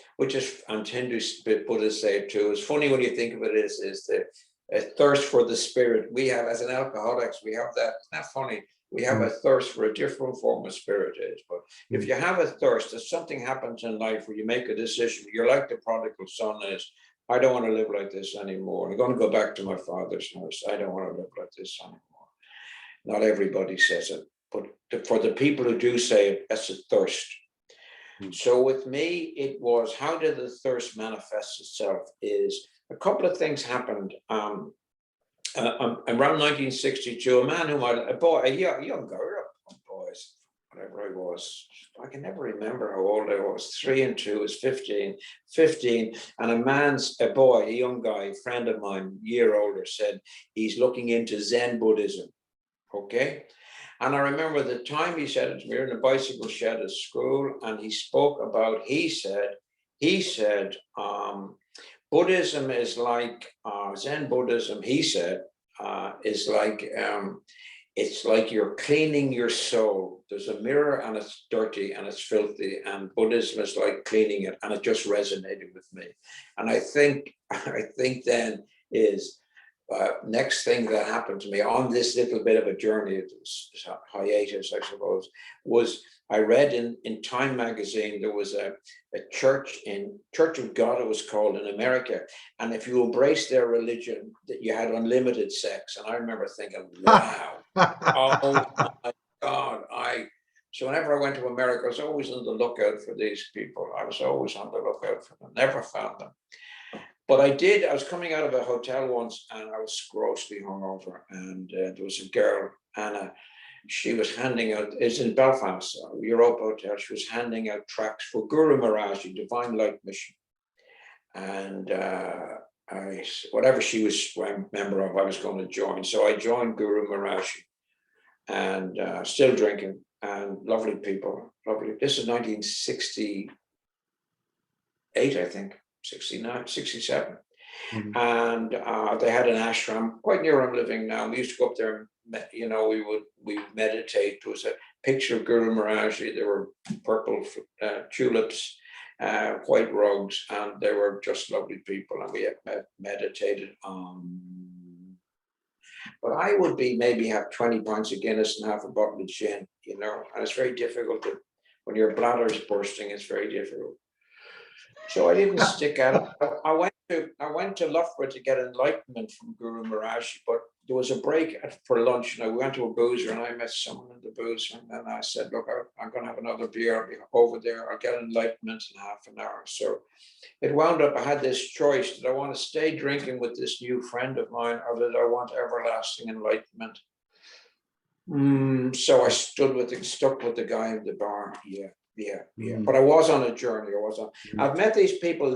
and Hindu Buddhists say it too. It's funny when you think of it, is the a thirst for the spirit. We have, as an alcoholics, we have that. It's not funny. We have a thirst for a different form of spirit is. But if you have a thirst, if something happens in life where you make a decision, you're like the prodigal son is, I don't want to live like this anymore. I'm going to go back to my father's house. I don't want to live like this anymore. Not everybody says it, but for the people who do say it, that's a thirst. So with me, it was, how did the thirst manifest itself? Is a couple of things happened. Around 1962, a man whom a young girl, boys, whatever I was, I can never remember how old I was. 3 and 2 was 15, and a boy, a young guy, a friend of mine, a year older, said he's looking into Zen Buddhism. Okay. And I remember the time he said it to me, we were in a bicycle shed at school, and he spoke about, he said, Buddhism is like, Zen Buddhism, he said, is like, it's like you're cleaning your soul. There's a mirror and it's dirty and it's filthy, and Buddhism is like cleaning it, and it just resonated with me. And I think then is, next thing that happened to me on this little bit of a journey, hiatus, I suppose, was I read in Time magazine, there was a church of God, it was called, in America. And if you embraced their religion, that you had unlimited sex. And I remember thinking, wow, oh my God. So whenever I went to America, I was always on the lookout for these people. I was always on the lookout for them, never found them. But I was coming out of a hotel once, and I was grossly hungover, and there was a girl, Anna, she was handing out, it's in Belfast, Europa Hotel, she was handing out tracts for Guru Maharaji, Divine Light Mission. And whatever she was a member of, I was going to join. So I joined Guru Maharaji, and still drinking, and lovely people, lovely. This is 1968, I think. 69, 67. And they had an ashram quite near where I'm living now. We used to go up there, and, you know, we meditate. There was a picture of Guru Maharaji. There were purple tulips, white rugs, and they were just lovely people. And we meditated. But I would maybe have 20 pints of Guinness and half a bottle of gin, you know, and it's very difficult when your bladder is bursting, it's very difficult. So I didn't stick at it. I went to Loughborough to get enlightenment from Guru Maharaji, but there was a break for lunch, and I went to a boozer, and I met someone in the boozer, and then I said, look, I'm going to have another beer. I'll be over there. I'll get enlightenment in half an hour. So it wound up, I had this choice. Did I want to stay drinking with this new friend of mine, or did I want everlasting enlightenment? So I stuck with the guy in the bar. Yeah. But I was on a journey. I've met these people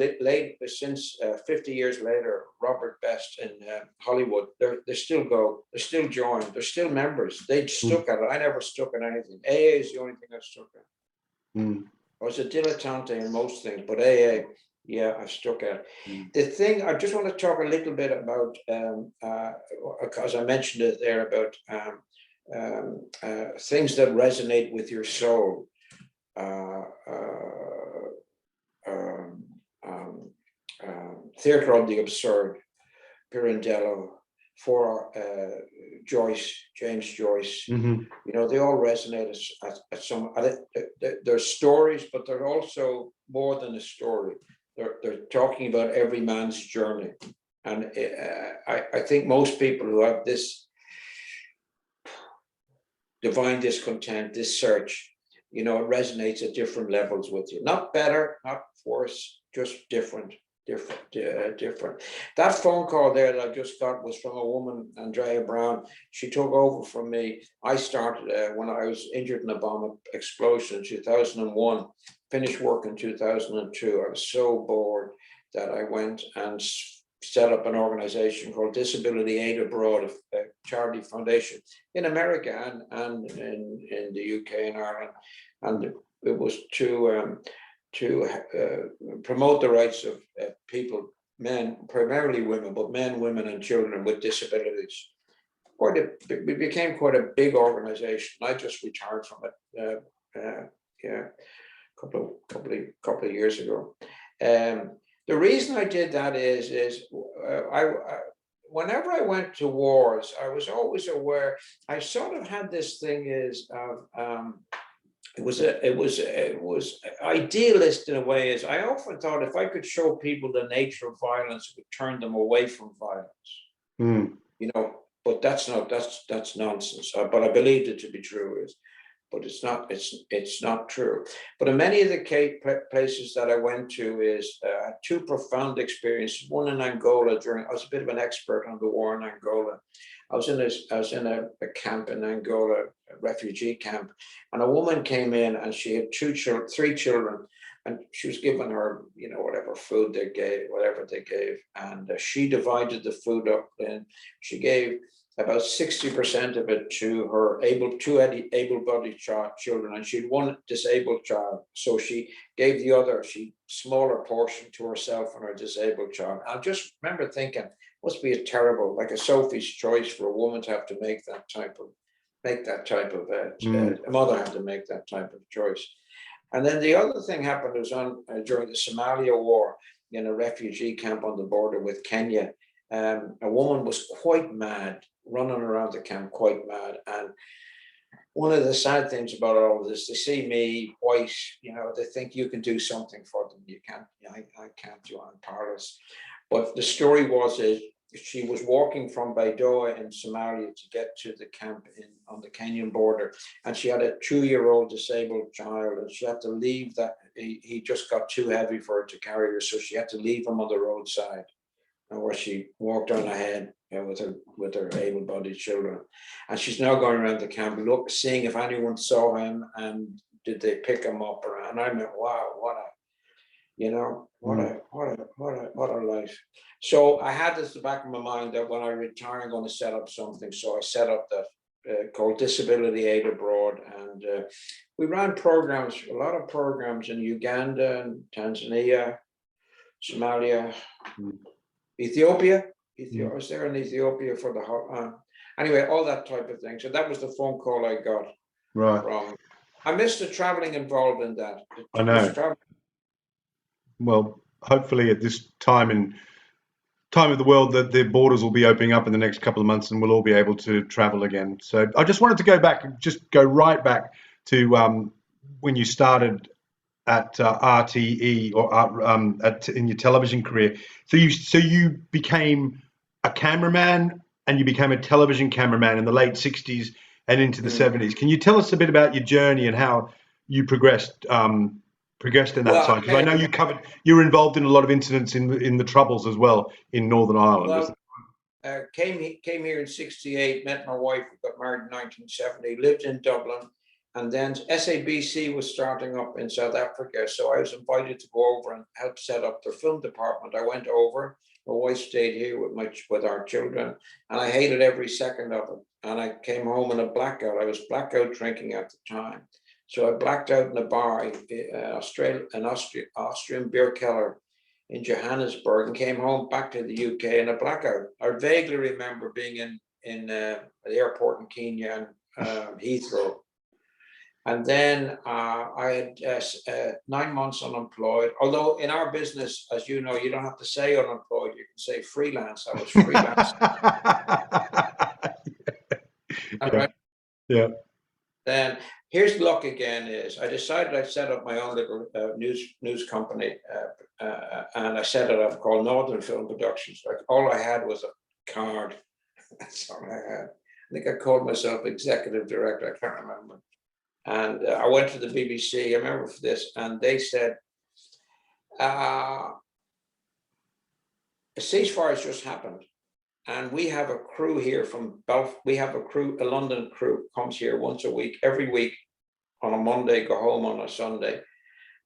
since 50 years later. Robert Best in Hollywood. They still go. They still join. They're still members. They stuck at it. I never stuck at anything. AA is the only thing I stuck at. I was a dilettante in most things, but AA, yeah, I've stuck at it. The thing I just want to talk a little bit about, because I mentioned it there, about things that resonate with your soul. Theatre of the Absurd, Pirandello, for James Joyce. You know, they all resonate at some. They're stories, but they're also more than a story. They're talking about every man's journey, and I think most people who have this divine discontent, this search, you know, it resonates at different levels with you. Not better, not worse, just different. That phone call there that I just got was from a woman, Andrea Brown. She took over from me. I started when I was injured in a bomb explosion in 2001, finished work in 2002. I was so bored that I went and set up an organization called Disability Aid Abroad, a charity foundation in America and in the UK and Ireland. And it was to promote the rights of people men, primarily women, but men, women, and children with disabilities. It became quite a big organization. I just retired from it, yeah, couple of years ago. The reason I did that is I whenever I went to wars, I was always aware. I sort of had this thing it was idealist in a way. Is I often thought if I could show people the nature of violence, it would turn them away from violence. Mm. You know, but that's nonsense. But I believed it to be true. But it's not true. But in many of the places that I went to is two profound experiences. One in Angola I was a bit of an expert on the war in Angola. I was in a camp in Angola, a refugee camp, and a woman came in and she had three children, and she was given her, whatever food they gave, and she divided the food up, and she gave about 60% of it to her able-bodied children, and she had one disabled child. So she gave the smaller portion to herself and her disabled child. I just remember thinking, must be like a Sophie's choice for a woman to have to make that type of a mother had to make that type of choice. And then the other thing happened was during the Somalia war in a refugee camp on the border with Kenya. A woman was quite mad, running around the camp quite mad. And one of the sad things about all of this, they see me white, they think you can do something for them. You can't, I can't do, I'm powerless. But the story was she was walking from Baidoa in Somalia to get to the camp on the Kenyan border, and she had a 2-year-old disabled child, and she had to leave that. He just got too heavy for her to carry her, so she had to leave him on the roadside, where she walked on ahead with her able-bodied children. And she's now going around the camp, seeing if anyone saw him and did they pick him up. And I went, wow, what a life. So I had this in the back of my mind that when I retire, I'm going to set up something. So I set up that called Disability Aid Abroad. And we ran a lot of programs in Uganda and Tanzania, Somalia, Ethiopia. I was there in Ethiopia for anyway, all that type of thing. So that was the phone call I got. Right. I missed the traveling involved in that. I know. Well, hopefully at this time of the world that the borders will be opening up in the next couple of months and we'll all be able to travel again. So I just wanted to go right back to when you started at RTE or in your television career. So you became a cameraman and you became a television cameraman in the late 60s and into the 70s. Can you tell us a bit about your journey and how you progressed in that side? Because I know you were involved in a lot of incidents in the Troubles as well in Northern Ireland. Well, came here in 68, met my wife, got married in 1970, lived in Dublin. And then SABC was starting up in South Africa. So I was invited to go over and help set up their film department. I went over, my wife stayed here with our children, and I hated every second of it. And I came home in a blackout. I was blackout drinking at the time. So I blacked out in a bar, an Austrian beer keller in Johannesburg, and came home back to the UK in a blackout. I vaguely remember being in the airport in Kenya and Heathrow. And then I had 9 months unemployed. Although in our business, as you know, you don't have to say unemployed. You can say freelance. I was freelance. Right? Yeah. Then here's luck again. Is I decided I'd set up my own little news company, and I set it up called Northern Film Productions. Like all I had was a card. That's all I had. I think I called myself executive director. I can't remember. And I went to the BBC, I remember for this, and they said, a ceasefire has just happened. And we have a crew here from Belfast. We have a London crew comes here once a week, every week on a Monday, go home on a Sunday.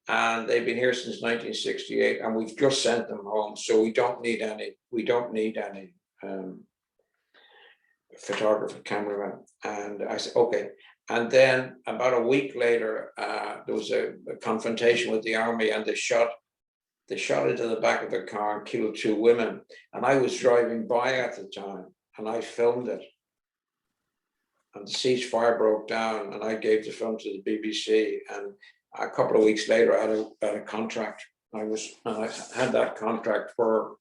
And they've been here since 1968, and we've just sent them home. So we don't need any photographer, cameraman. And I said, okay. And then about a week later, there was a confrontation with the army, and they they shot into the back of the car and killed 2 women. And I was driving by at the time, and I filmed it. And the ceasefire broke down, and I gave the film to the BBC. And a couple of weeks later, I had a contract. I had that contract for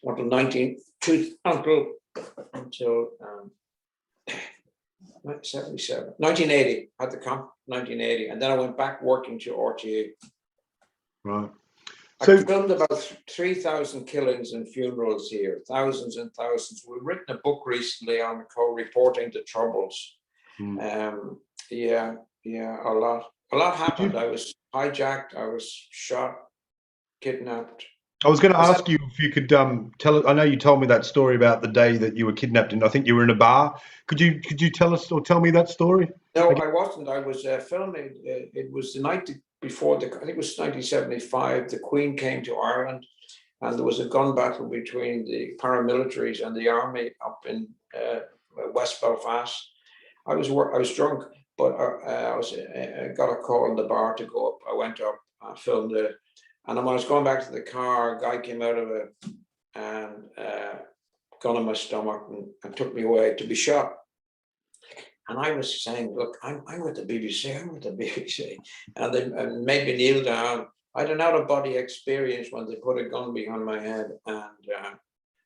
until 1977, 1980. I had the contract 1980, and then I went back working to RTE. Right. I filmed about 3,000 killings and funerals here, thousands and thousands. We've written a book recently on reporting the Troubles. Yeah, a lot. A lot happened. I was hijacked. I was shot, kidnapped. I was going to ask you if you could tell. I know you told me that story about the day that you were kidnapped, and I think you were in a bar. Could you tell us or tell me that story? No, I wasn't. I was filming. It was the night before I think it was 1975. The Queen came to Ireland, and there was a gun battle between the paramilitaries and the army up in West Belfast. I was drunk, but I got a call in the bar to go up. I went up, I filmed it, and when I was going back to the car, a guy came out of it and gun in my stomach and took me away to be shot. And I was saying, look, I'm with the BBC, I'm with the BBC. And they made me kneel down. I had an out-of-body experience when they put a gun behind my head. And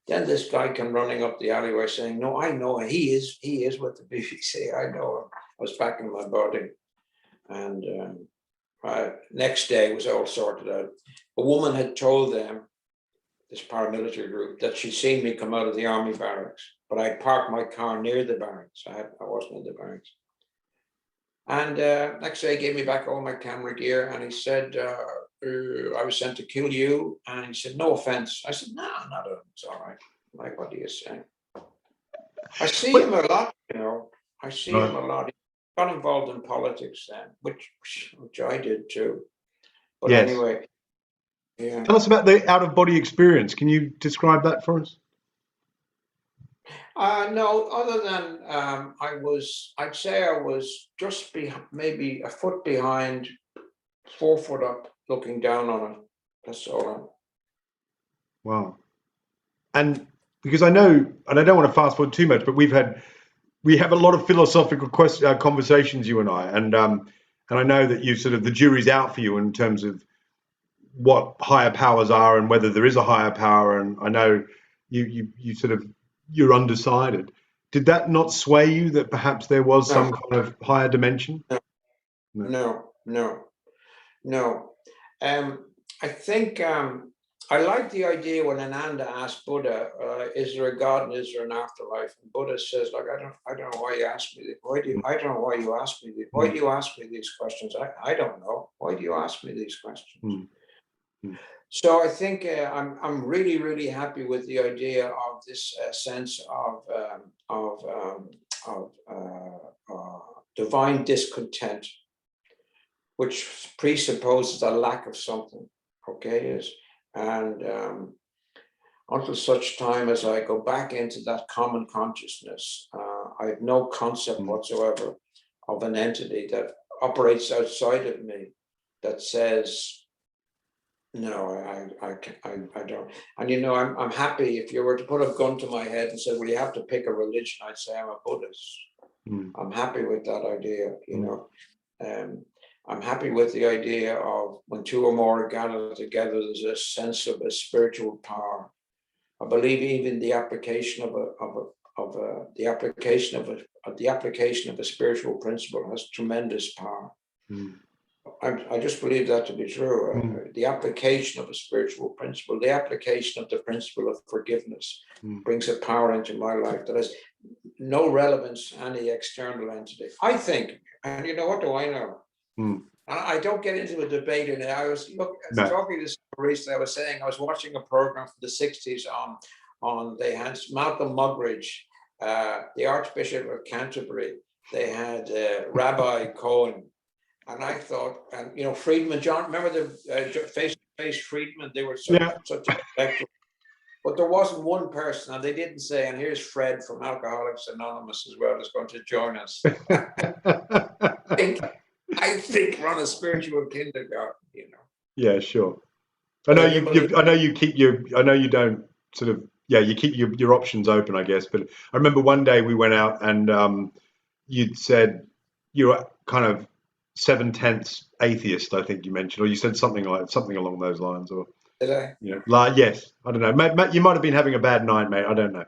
then this guy came running up the alleyway saying, no, I know him. He is with the BBC. I know him. I was back in my body. And next day it was all sorted out. A woman had told them, this paramilitary group, that she'd seen me come out of the army barracks, but I parked my car near the barracks. I wasn't in the barracks. And next day he gave me back all my camera gear, and he said, I was sent to kill you. And he said, no offense. I said, no, not a, it's all right. Like, what are you saying? I see him a lot, you know. I see him a lot. He got involved in politics then, which I did too. But anyway, yeah. Tell us about the out-of-body experience. Can you describe that for us? No, other than I'd say I was just maybe a foot behind, 4 foot up, looking down on it. That's all. Wow. And because I know, and I don't want to fast forward too much, but we have a lot of philosophical conversations, you and I know that you sort of, the jury's out for you in terms of what higher powers are and whether there is a higher power. And I know you're undecided. Did that not sway you that perhaps there was some kind of higher dimension? No. I think I like the idea when Ananda asked Buddha, is there a God and is there an afterlife? And Buddha says, like, I don't know why you ask me. Why do you ask me these questions? I don't know. Why do you ask me these questions? So I think I'm really, really happy with the idea of this sense of divine discontent, which presupposes a lack of something. And until such time as I go back into that common consciousness, I have no concept whatsoever of an entity that operates outside of me that says, no, I don't. And you know, I'm happy if you were to put a gun to my head and say, well, you have to pick a religion, I'd say I'm a Buddhist. I'm happy with that idea, you know. I'm happy with the idea of when 2 or more are gathered together, there's a sense of a spiritual power. I believe even the application of a spiritual principle has tremendous power. I just believe that to be true. The application of a spiritual principle, the application of the principle of forgiveness brings a power into my life that has no relevance to any external entity. I think, and you know, what do I know? I don't get into a debate in it. I was talking to this recently. I was saying I was watching a program from the 60s on they had Malcolm Muggeridge, the Archbishop of Canterbury. They had Rabbi Cohen. And I thought, and you know, Friedman, John, remember the face-to-face Friedman? They were such intellectual. But there wasn't one person, and they didn't say, and here's Fred from Alcoholics Anonymous as well, is going to join us. I think we're on a spiritual kindergarten, you know. Yeah, sure. I know You believe? I know you keep your. I know you don't sort of. Yeah, you keep your options open, I guess. But I remember one day we went out and you'd said you were kind of 7/10 atheist. I think you mentioned, or you said something along those lines, or Did I? like yes. I don't know. You might have been having a bad night, mate. I don't know.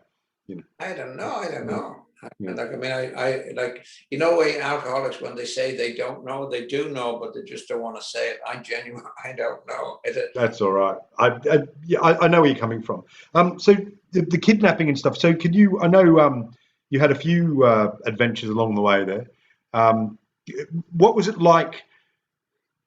You know. I don't know. I don't Yeah. know. Yeah. Like, I mean, I like, you know, way alcoholics, when they say they don't know, they do know, but they just don't want to say it. I'm genuine. I don't know. That's all right. Yeah, I know where you're coming from. So the kidnapping and stuff. So could you? I know you had a few adventures along the way there. Um, what was it like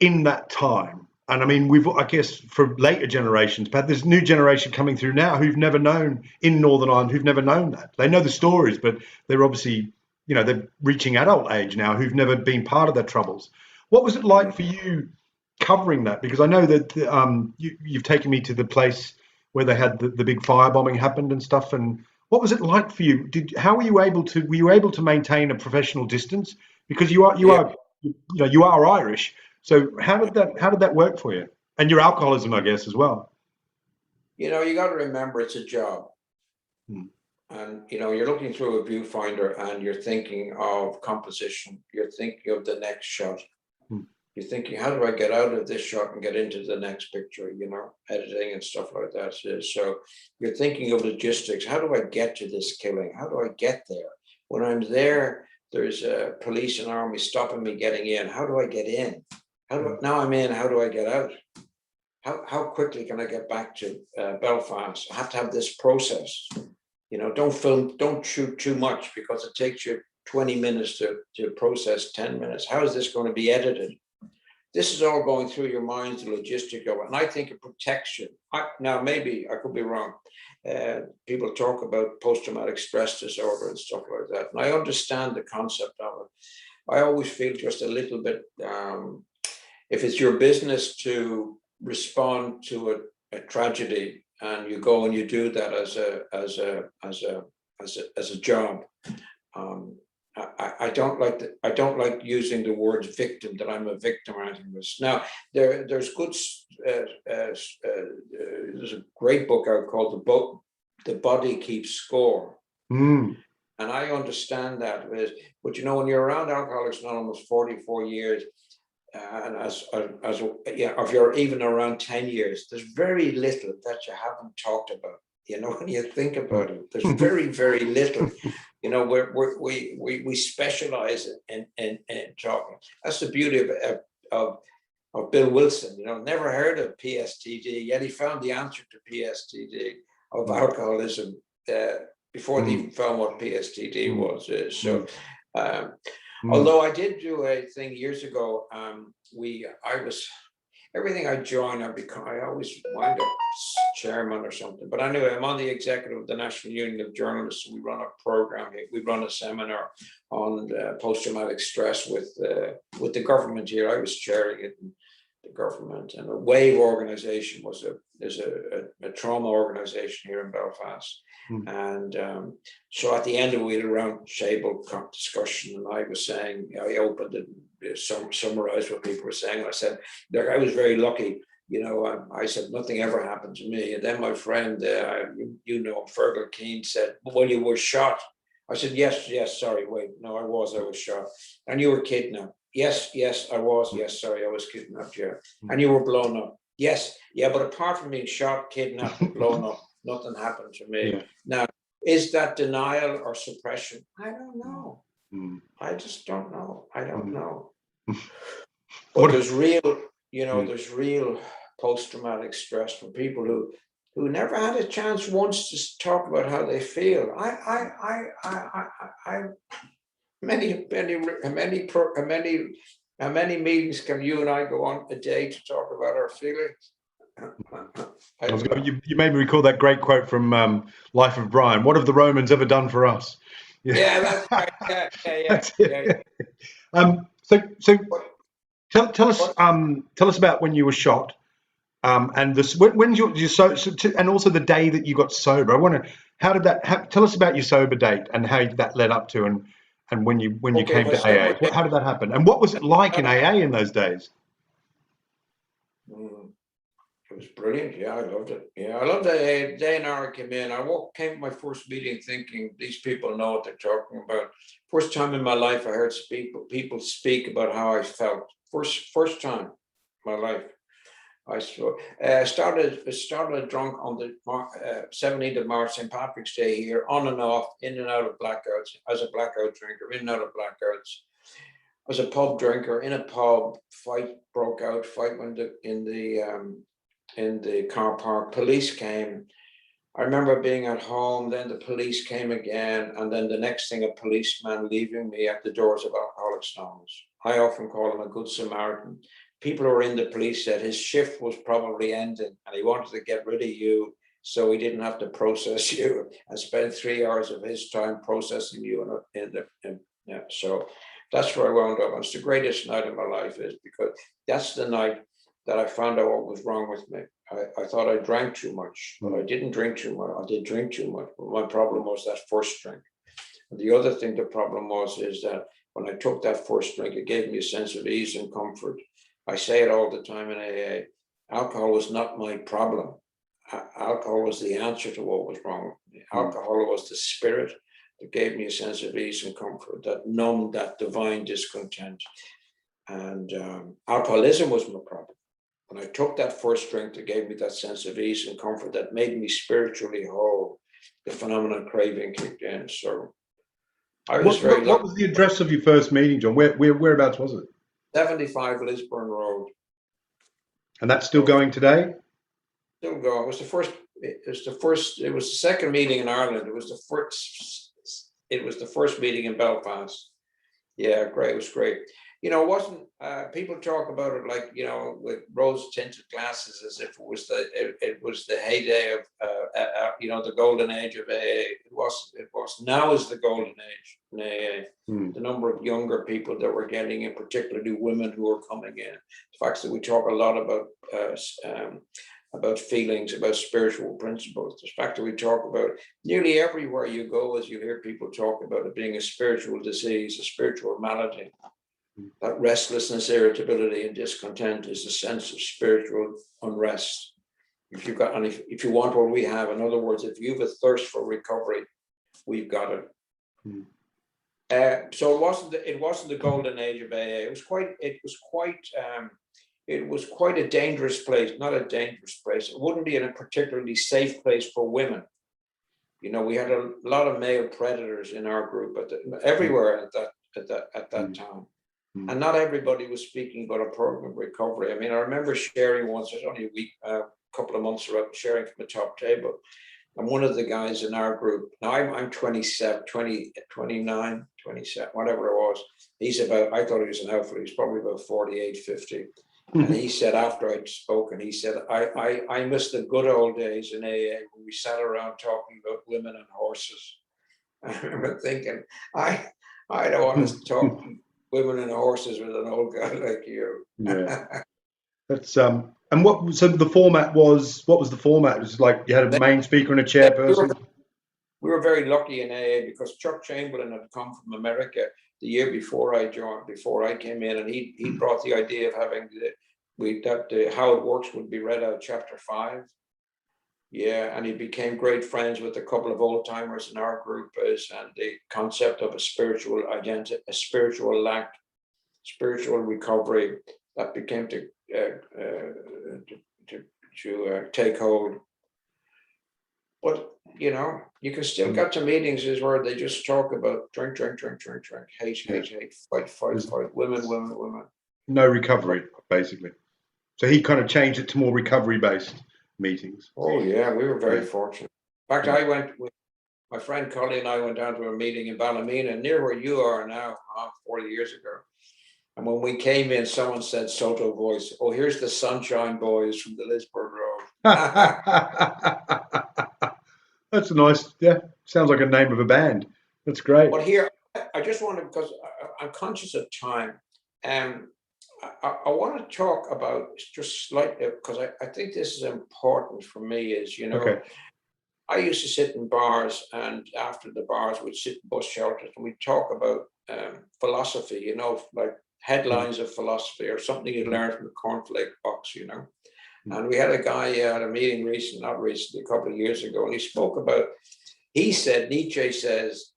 in that time? And I mean, I guess, for later generations, but there's a new generation coming through now who've never known in Northern Ireland, who've never known that. They know the stories, but they're obviously, they're reaching adult age now, who've never been part of their troubles. What was it like for you covering that? Because I know that you've taken me to the place where they had the big firebombing happened and stuff. And what was it like for you? How were you able to maintain a professional distance? Because Yeah. you are Irish. So how did that work for you? And your alcoholism, I guess, as well. You know, you got to remember it's a job. Hmm. And, you know, you're looking through a viewfinder and you're thinking of composition. You're thinking of the next shot. Hmm. You're thinking, how do I get out of this shot and get into the next picture, editing and stuff like that. So you're thinking of logistics. How do I get to this killing? How do I get there? When I'm there, there's police and army stopping me getting in. How do I get in? Now I'm in, how do I get out? How quickly can I get back to Belfast? I have to have this process. Don't shoot too much because it takes you 20 minutes to process 10 minutes. How is this going to be edited? This is all going through your mind, the logistic of it. And I think it protects you. Now, maybe I could be wrong. People talk about post-traumatic stress disorder and stuff like that. And I understand the concept of it. I always feel just a little bit, if it's your business to respond to a tragedy, and you go and you do that as a job. I don't like using the word victim, that I'm a victim or anything. Now there's good. There's a great book out called The Body Keeps Score. Mm. And I understand that, but when you're around Alcoholics Anonymous 44 years, and if you're even around 10 years, there's very little that you haven't talked about. When you think about it, there's very, very little. We specialize in talking. That's the beauty of Bill Wilson. Never heard of PSTD, yet he found the answer to PSTD of alcoholism before they even found what PSTD was. Although I did do a thing years ago, everything I joined, I always wind up chairman or something. But anyway, I'm on the executive of the National Union of Journalists. We run a program here. We run a seminar on post-traumatic stress with the government here. I was chairing it in the government, and a WAVE organization is a trauma organization here in Belfast. And so at the end of it, we had a round table discussion, and I was saying, I opened it, summarized what people were saying. I said, look, I was very lucky. I said, nothing ever happened to me. And then my friend, Fergal Keane, said, well, you were shot. I said, yes, sorry, wait, no, I was shot. And you were kidnapped. Yes, I was. Yes, sorry, I was kidnapped, yeah. And you were blown up. Yes, yeah, but apart from being shot, kidnapped, and blown up, nothing happened to me. Yeah. Now, is that denial or suppression? I don't know. I just don't know. I don't know. But there's real post-traumatic stress from people who never had a chance once to talk about how they feel. How many meetings can you and I go on a day to talk about our feelings? You made me recall that great quote from Life of Brian. What have the Romans ever done for us? Yeah, that's right. Yeah. So tell us about when you were shot, and when's and also the day that you got sober. Tell us about your sober date and how that led up to and when you came to AA. How did that happen? And what was it like in AA in those days? It was brilliant. Yeah, I loved it. Yeah, I loved the day an hour I came in. Came to my first meeting thinking these people know what they're talking about. First time in my life I heard people speak about how I felt. First time in my life. I started drunk on the 17th of March, St. Patrick's Day here, on and off, in and out of blackouts, as a blackout drinker, in and out of blackouts. As a pub drinker, in a pub, fight broke out, fight went in the car park, police came. I remember being at home, then the police came again, and then the next thing, a policeman leaving me at the doors of Alcoholics Anonymous. I often call him a good Samaritan. People who were in the police said his shift was probably ending and he wanted to get rid of you so he didn't have to process you and spend 3 hours of his time processing you. So that's where I wound up. And it's the greatest night of my life, is because that's the night that I found out what was wrong with me. I thought I drank too much, but I didn't drink too much. I did drink too much, but my problem was that first drink. And the other thing, the problem is that when I took that first drink, it gave me a sense of ease and comfort. I say it all the time in AA. Alcohol was not my problem. Alcohol was the answer to what was wrong with me. Alcohol was the spirit that gave me a sense of ease and comfort, that numbed that divine discontent. And alcoholism was my problem. When I took that first drink that gave me that sense of ease and comfort, that made me spiritually whole, the phenomenon craving kicked in. So I was very lucky. What was the address of your first meeting, John? Whereabouts was it? 75 Lisburn Road. And that's still going today? Still going. It was the second meeting in Ireland. It was the first meeting in Belfast. Yeah, great. It was great. It wasn't, people talk about it like, with rose tinted glasses, as if it was the heyday of, the golden age of AA. It was. Now is the golden age in AA. The number of younger people that we're getting in, particularly women who are coming in. The fact that we talk a lot about feelings, about spiritual principles. The fact that we talk about nearly everywhere you go, as you hear people talk about it being a spiritual disease, a spiritual malady. That restlessness, irritability, and discontent is a sense of spiritual unrest. If you want what we have, in other words, if you have a thirst for recovery, we've got it. So it wasn't the golden age of AA. It was quite a dangerous place. Not a dangerous place. It wouldn't be in a particularly safe place for women. We had a lot of male predators in our group, everywhere at that time. And not everybody was speaking about a program of recovery. I mean, I remember sharing once, it was only a couple of months ago, sharing from the top table. And one of the guys in our group, now I'm 29, 27, whatever it was. I thought he was an outfit, he's probably about 48, 50. And he said, after I'd spoken, he said, I miss the good old days in AA when we sat around talking about women and horses. I remember thinking, I don't want to talk women and horses with an old guy like you. Yeah. That's and what was the format? What was the format? It was like you had a main speaker and a chairperson. We were very lucky in AA because Chuck Chamberlain had come from America the year before I came in, and he brought the idea of having How It Works would be read out chapter 5. Yeah, and he became great friends with a couple of old timers in our group, and the concept of a spiritual identity, a spiritual lack, spiritual recovery that became to take hold. But you can still get to meetings where they just talk about drink, hate, fight, women. No recovery, basically. So he kind of changed it to more recovery-based meetings. Oh yeah, we were very fortunate. In fact, I went with my friend Collie and I went down to a meeting in Ballymena, near where you are now, 40 years ago. And when we came in, someone said, Soto voice, "Oh, here's the Sunshine Boys from the Lisburn Road." That's nice. Yeah, sounds like a name of a band. That's great. But here, I just want to, because I'm conscious of time, I want to talk about just slightly, because I think this is important for me, is, Okay. I used to sit in bars, and after the bars, we'd sit in bus shelters and we'd talk about philosophy, like headlines of philosophy or something you learned from the cornflake box, And we had a guy at a meeting not recently, a couple of years ago, and he spoke about, he said, Nietzsche says,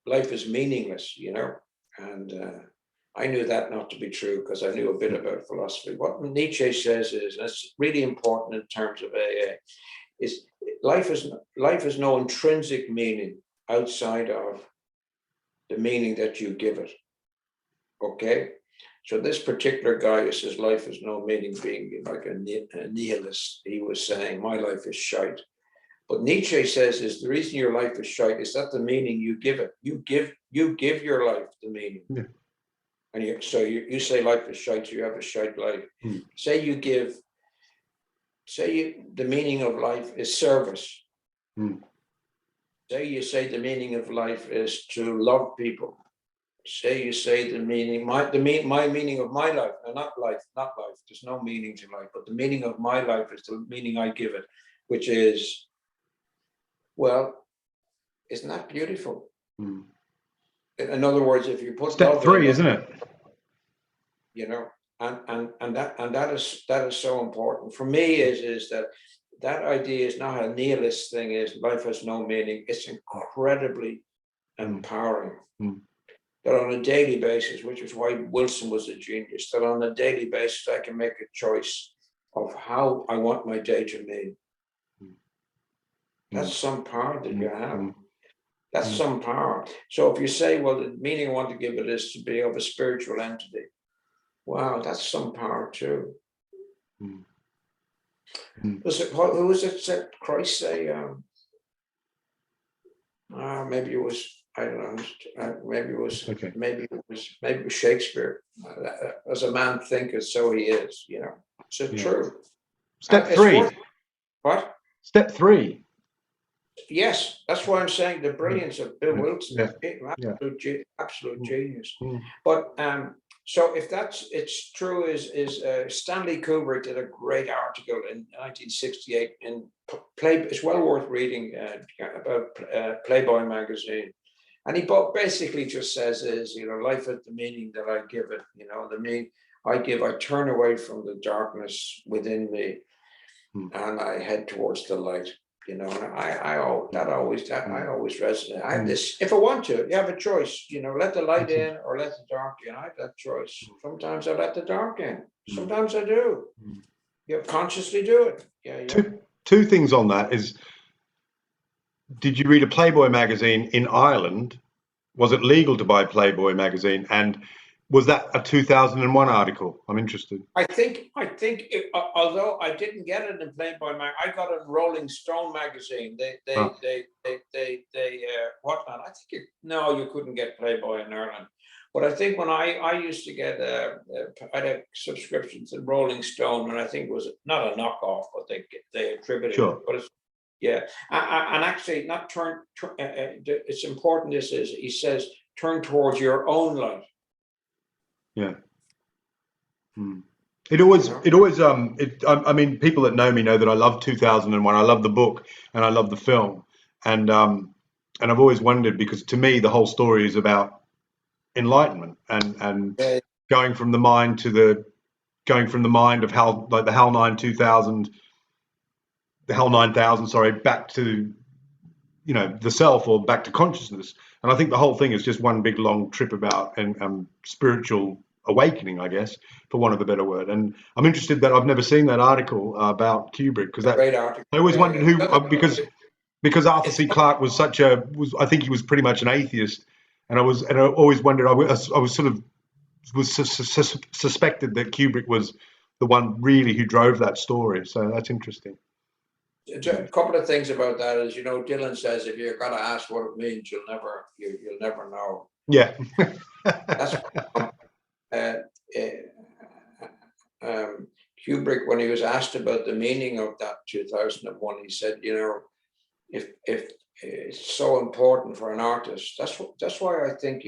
life is meaningless, and I knew that not to be true because I knew a bit about philosophy. What Nietzsche says is, and it's really important in terms of AA, is life has no intrinsic meaning outside of the meaning that you give it. Okay? So this particular guy who says life has no meaning, being like a nihilist, he was saying, my life is shite. But Nietzsche says is the reason your life is shite is that the meaning you give it. You give your life the meaning. Yeah. And you say life is shite, so you have a shite life. Say the meaning of life is service. Say the meaning of life is to love people. Say the meaning, my meaning of my life, not life. There's no meaning to life, but the meaning of my life is the meaning I give it, which is, well, isn't that beautiful? In other words, if you put step 3, isn't it? And that is so important for me. Is that idea is not a nihilist thing. Is life has no meaning? It's incredibly empowering. That on a daily basis, which is why Wilson was a genius, that on a daily basis I can make a choice of how I want my day to mean. That's some power that you have. That's some power. So if you say, well, the meaning I want to give it is to be of a spiritual entity, wow, that's some power too. Who was it said Christ say? Maybe it was, I don't know. Maybe it was. Okay. Maybe it was Shakespeare. As a man thinketh, so he is. So true. Step 3. What? Step 3. Yes, that's why I'm saying the brilliance of Bill Wilson. Absolute genius. But so if it's true, is Stanley Kubrick did a great article in 1968 in it's well worth reading about Playboy magazine, and he basically just says is life has the meaning that I give it. The meaning I turn away from the darkness within me, and I head towards the light. And I always resonate. I have this. If I want to, you have a choice. Let the light in or let the dark in. I have that choice. Sometimes I let the dark in. Sometimes I do. You consciously do it. Yeah. Two things on that is: did you read a Playboy magazine in Ireland? Was it legal to buy Playboy magazine? And was that a 2001 article? I'm interested. I think although I didn't get it in Playboy mag, I got it in Rolling Stone magazine. They whatnot. I think you couldn't get Playboy in Ireland. But I think when I used to get I had subscriptions in Rolling Stone, and I think it was not a knockoff, but they attributed it. But it's, and actually not turn. It's important. This is, he says, turn towards your own light. Yeah. It always, I mean, people that know me know that I love 2001. I love the book and I love the film. And I've always wondered, because to me, the whole story is about enlightenment and going from the mind of Hal, like the Hal 9000, sorry, back to, the self, or back to consciousness. And I think the whole thing is just one big long trip about spiritual awakening, I guess, for want of a better word. And I'm interested that I've never seen that article about Kubrick, because great article. I always wondered who, because Arthur C. Clarke was I think he was pretty much an atheist, and I always wondered, I was sort of suspected that Kubrick was the one really who drove that story. So that's interesting. A couple of things about that is, Dylan says, if you're going to ask what it means, you'll never know. Yeah. That's Kubrick, when he was asked about the meaning of that 2001, he said, if it's so important for an artist, that's why I think,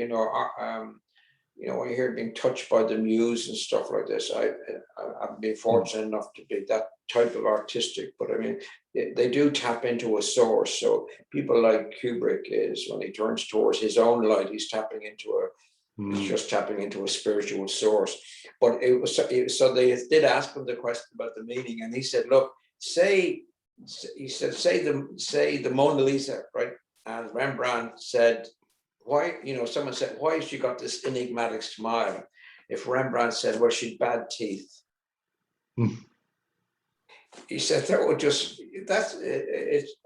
when you hear being touched by the muse and stuff like this, I've been fortunate enough to be that type of artistic, but I mean, they do tap into a source. So people like Kubrick is, when he turns towards his own light, he's tapping into It's just tapping into a spiritual source. But it was so they did ask him the question about the meaning, and he said, "Look, say the Mona Lisa, right?" And Rembrandt said, "Why?" Someone said, "Why has she got this enigmatic smile?" If Rembrandt said, "Well, she'd bad teeth," he said, "That would just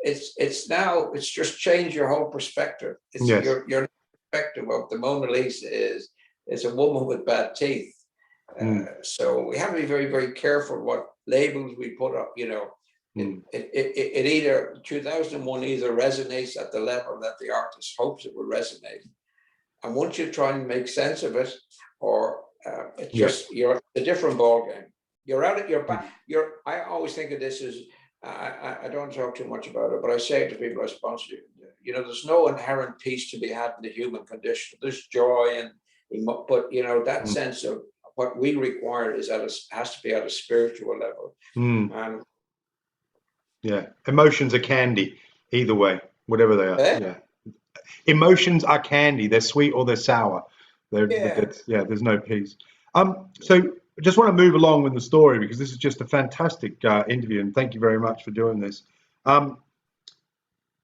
it's just changed your whole perspective. It's Yes. your perspective of the Mona Lisa is a woman with bad teeth." So we have to be very, very careful what labels we put up. It either 2001 either resonates at the level that the artist hopes it will resonate, and once you try and make sense of it, or it's just you're a different ball game. You're out at your back. I always think of this as I don't talk too much about it, but I say it to people I sponsor. There's no inherent peace to be had in the human condition. There's joy but that sense of what we require has to be at a spiritual level. And emotions are candy either way, whatever they are. Emotions are candy. They're sweet or they're sour. There's no peace. So I just want to move along with the story, because this is just a fantastic interview, and thank you very much for doing this.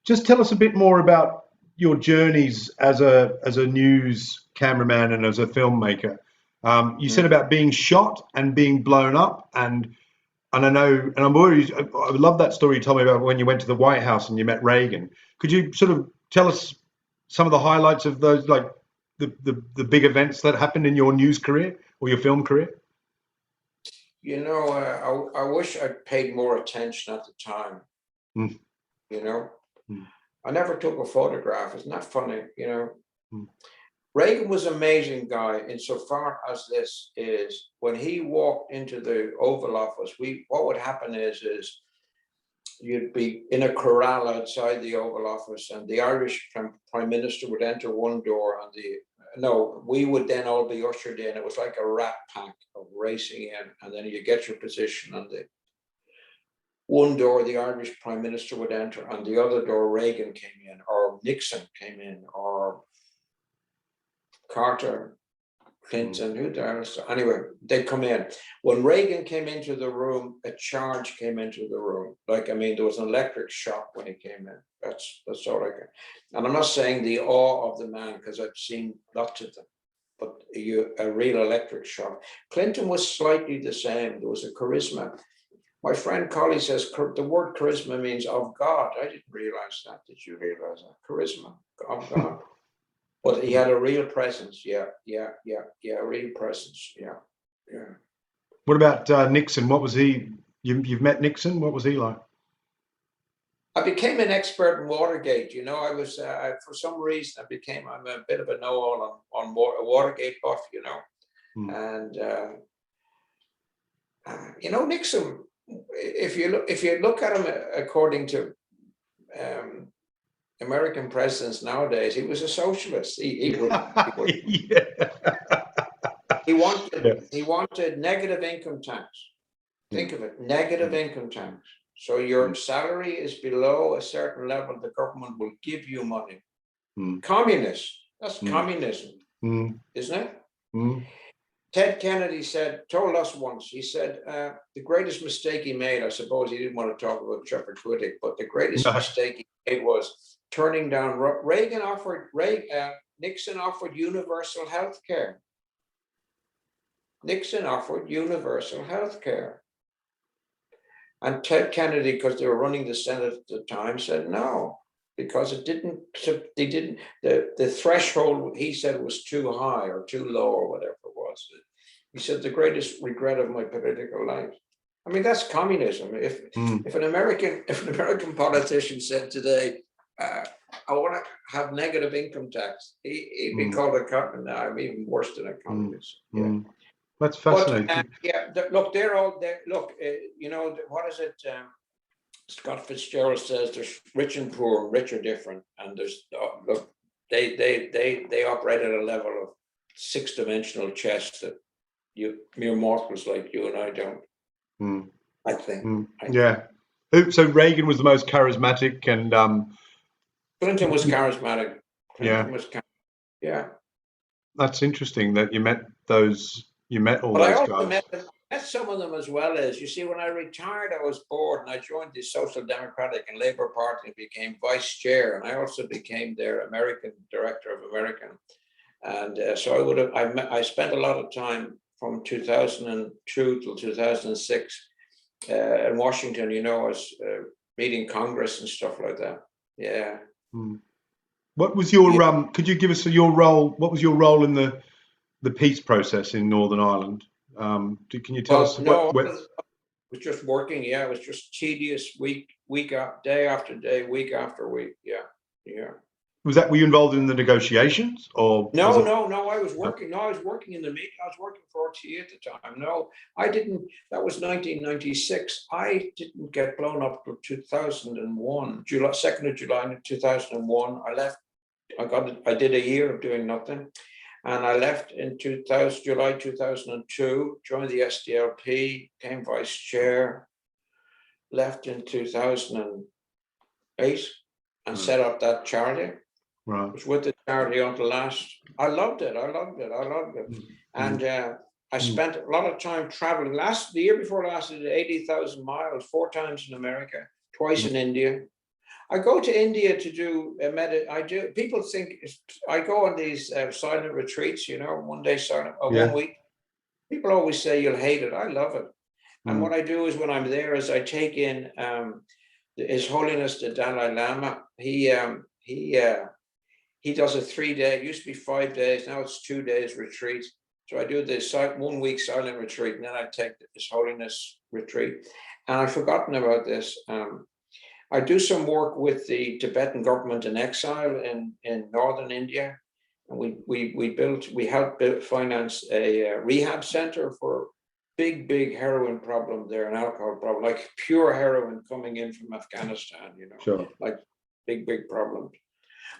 Just tell us a bit more about your journeys as a news cameraman and as a filmmaker. You said about being shot and being blown up, and I know, and I love that story you told me about when you went to the White House and you met Reagan. Could you sort of tell us some of the highlights of those, like the big events that happened in your news career or your film career? I wish I'd paid more attention at the time. I never took a photograph. Isn't that funny? Reagan was an amazing guy insofar as this is when he walked into the Oval Office. What would happen is you'd be in a corral outside the Oval Office, and the Irish Prime Minister would enter one door, and we would then all be ushered in. It was like a rat pack of racing in, and then you get your position on the one door. The Irish Prime Minister would enter, and the other door Reagan came in, or Nixon came in, or Carter, Clinton, who there? Anyway, they'd come in. When Reagan came into the room, a charge came into the room. There was an electric shock when he came in. That's all I can. And I'm not saying the awe of the man, because I've seen lots of them, but a real electric shock. Clinton was slightly the same. There was a charisma. My friend Collie says the word charisma means of God. I didn't realize that. Did you realize that? Charisma of God. But he had a real presence. Real presence. Yeah. What about Nixon? What was he? You've met Nixon. What was he like? I became an expert in Watergate. I was for some reason I'm a bit of a know-all on Watergate buff. And Nixon. If you look at him according to American presidents nowadays, he was a socialist. He wanted negative income tax. Think of it, negative income tax. So your salary is below a certain level, the government will give you money. Communist. That's communism, isn't it? Ted Kennedy told us once, he said, the greatest mistake he made, I suppose he didn't want to talk about Chappaquiddick, but the greatest mistake he made was turning down. Nixon offered universal health care. Nixon offered universal health care. And Ted Kennedy, because they were running the Senate at the time, said no, because the threshold, he said, was too high or too low or whatever it was. He said, the greatest regret of my political life. I mean, that's communism. If an American politician said today, I want to have negative income tax, he'd be called a communist. No, I'm even worse than a communist. That's fascinating. But, look, they're all there. Look, what is it? Scott Fitzgerald says there's rich and poor, rich are different, and there's look, they operate at a level of six-dimensional chess that mere mortals like you and I don't. I think. So Reagan was the most charismatic, and Clinton was charismatic. That's interesting that you met all But I those also guys. met some of them as well. As you see, when I retired, I was bored and I joined the Social Democratic and Labour Party and became vice chair. And I also became their American director of American. And so I spent a lot of time from 2002 till 2006 in Washington, as meeting Congress and stuff like that. Yeah. Hmm. What was your Yeah. could you give us your role? What was your role in the peace process in Northern Ireland? Can you tell Well, us no, what I was just working. Yeah, it was just tedious day after day, week after week. Yeah, yeah. was that? Were you involved in the negotiations, or was No, it? no, no. I was working. No, I was working in the meeting. I was working for RTE at the time. No, I didn't. That was 1996. I didn't get blown up till 2001, July 2nd of July 2001. I left. I did a year of doing nothing, and I left in 2000 July 2002. Joined the SDLP, became vice chair. Left in 2008 and Hmm, set up that charity. right. Was with the charity until last. I loved it. I loved it. I loved it. Hmm, hmm, And I hmm, spent a lot of time traveling. The year before last, I did 80,000 miles, 4 times in America, twice hmm. in India. I go to India to do I do. People think I go on these silent retreats. 1 day silent, or Yeah. 1 week. People always say you'll hate it. I love it. And Hmm, what I do is when I'm there is I take in His Holiness the Dalai Lama. He does a 3 day. It used to be 5 days. Now it's 2 days retreat. So I do this 1 week silent retreat, and then I take His Holiness retreat. And I've forgotten about this. I do some work with the Tibetan government in exile in northern India, and we helped finance a rehab center for big heroin problem there, an alcohol problem, like pure heroin coming in from Afghanistan, sure. like big problem.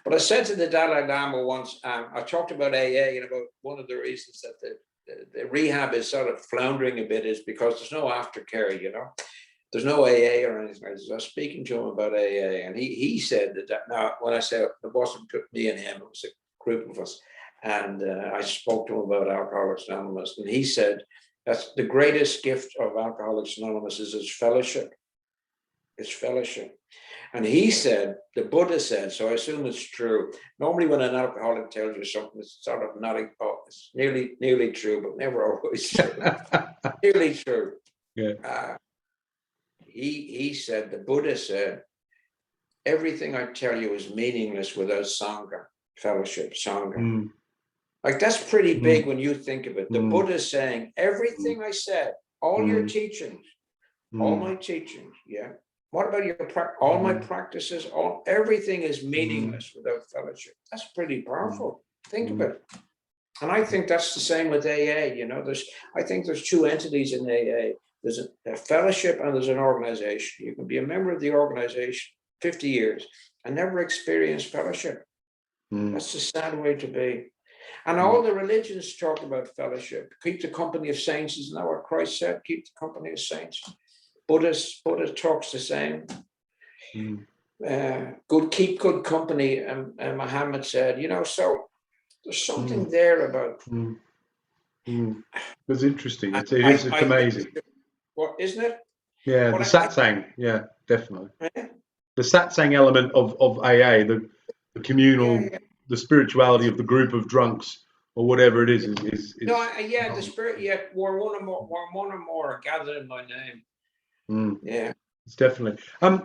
But I said to the Dalai Lama once, I talked about AA, and about one of the reasons that the rehab is sort of floundering a bit is because there's no aftercare, There's no AA or anything. I was speaking to him about AA, and he said that now, when I said it wasn't me and him, it was a group of us. And I spoke to him about Alcoholics Anonymous, and he said that's the greatest gift of Alcoholics Anonymous is its fellowship. It's fellowship. And he said, the Buddha said, so I assume it's true. Normally, when an alcoholic tells you something, it's sort of not, it's nearly true, but never always true. Nearly true. Yeah. He said, the Buddha said, everything I tell you is meaningless without Sangha, fellowship, Sangha. Mm, Like that's pretty mm, big when you think of it. The mm, Buddha is saying, mm, everything I said, all your mm, teachings, all mm, my teachings, yeah. What about all my mm, practices? Everything is mm, meaningless without fellowship. That's pretty mm, powerful. Think of mm, it. And I think that's the same with AA. I think there's two entities in AA. There's a fellowship and there's an organization. You can be a member of the organization 50 years and never experience fellowship. mm, That's a sad way to be. And mm, all the religions talk about fellowship. Keep the company of saints, isn't that what Christ said? Keep the company of saints. Buddha talks the same. mm, Keep good company, Muhammad said. So there's mm, something there about. mm, mm. It's interesting. It's I think, amazing. what isn't it? Yeah, the But satsang. Yeah, definitely. I The satsang element of AA, the communal, yeah. the spirituality of the group of drunks or whatever it No, is the spirit. Yeah, we're one or more gathered in my name. mm, Yeah. it's definitely.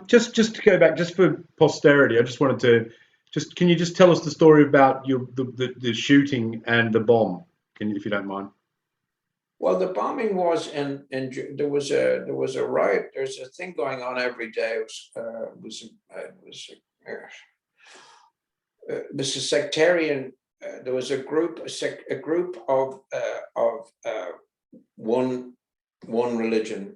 Just to go back, just for posterity, I just wanted to can you just tell us the story about the shooting and the bomb, if you don't mind? Well, the bombing was there was a riot. There's a thing going on every day. It was a sectarian. There was a group of one religion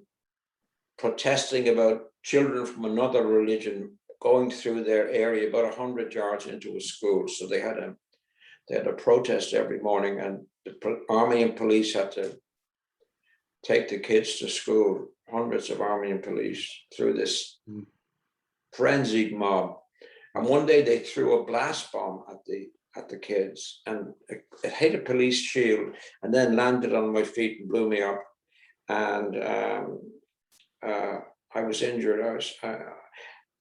protesting about children from another religion going through their area about 100 yards into a school. So they had a protest every morning, and the army and police had to take the kids to school. Hundreds of army and police through this Mm, frenzied mob. And one day they threw a blast bomb at the kids, and it hit a police shield and then landed on my feet and blew me up. And I was injured.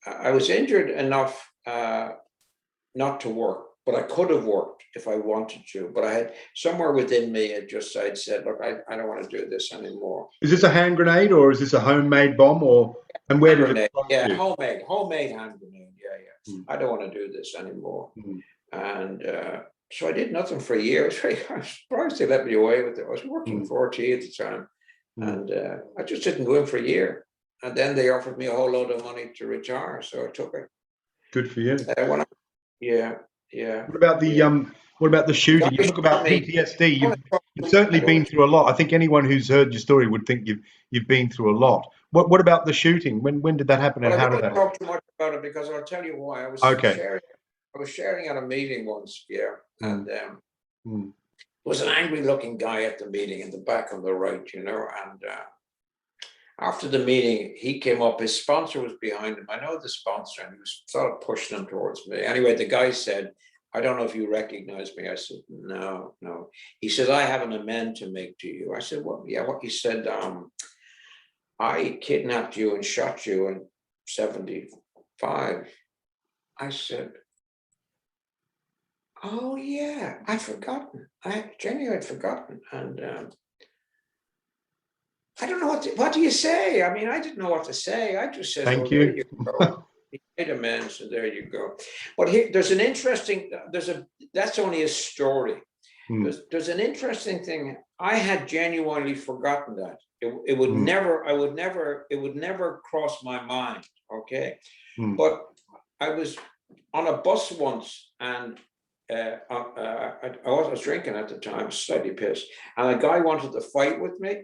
I was injured enough not to work, but I could have worked if I wanted to. But I had somewhere within me, I'd said, look, I don't want to do this anymore. Is this a hand grenade or is this a homemade bomb, or and where did it strike yeah, you? homemade hand grenade. Yeah. Mm. I don't want to do this anymore. Mm. And so I did nothing for a year. I was surprised they let me away with it. I was working for RT at the time, and I just didn't go in for a year. And then they offered me a whole load of money to retire, so I took it. Good for you. Yeah. What about the shooting? You talk about PTSD. You've certainly been through a lot. I think anyone who's heard your story would think you've been through a lot. What about the shooting? When did that happen, and Well, I how don't did that talk too much about it because I'll tell you why. Okay. I was sharing at a meeting once, and there Mm. was an angry-looking guy at the meeting in the back on the right, and after the meeting, he came up. His sponsor was behind him. I know the sponsor, and he was sort of pushing him towards me. Anyway, the guy said, I don't know if you recognize me. I said, no. He said, I have an amend to make to you. I said, well, yeah, what? He said, I kidnapped you and shot you in 75. I said, oh yeah, I'd forgotten. Genuinely I'd forgotten. And I don't know what do you say? I mean, I didn't know what to say. I just said, Thank there you. you go. He made amends, and there you go. But here, that's only a story. There's an interesting thing. I had genuinely forgotten that. It would never cross my mind. Okay. But I was on a bus once, and I was drinking at the time, slightly pissed, and a guy wanted to fight with me.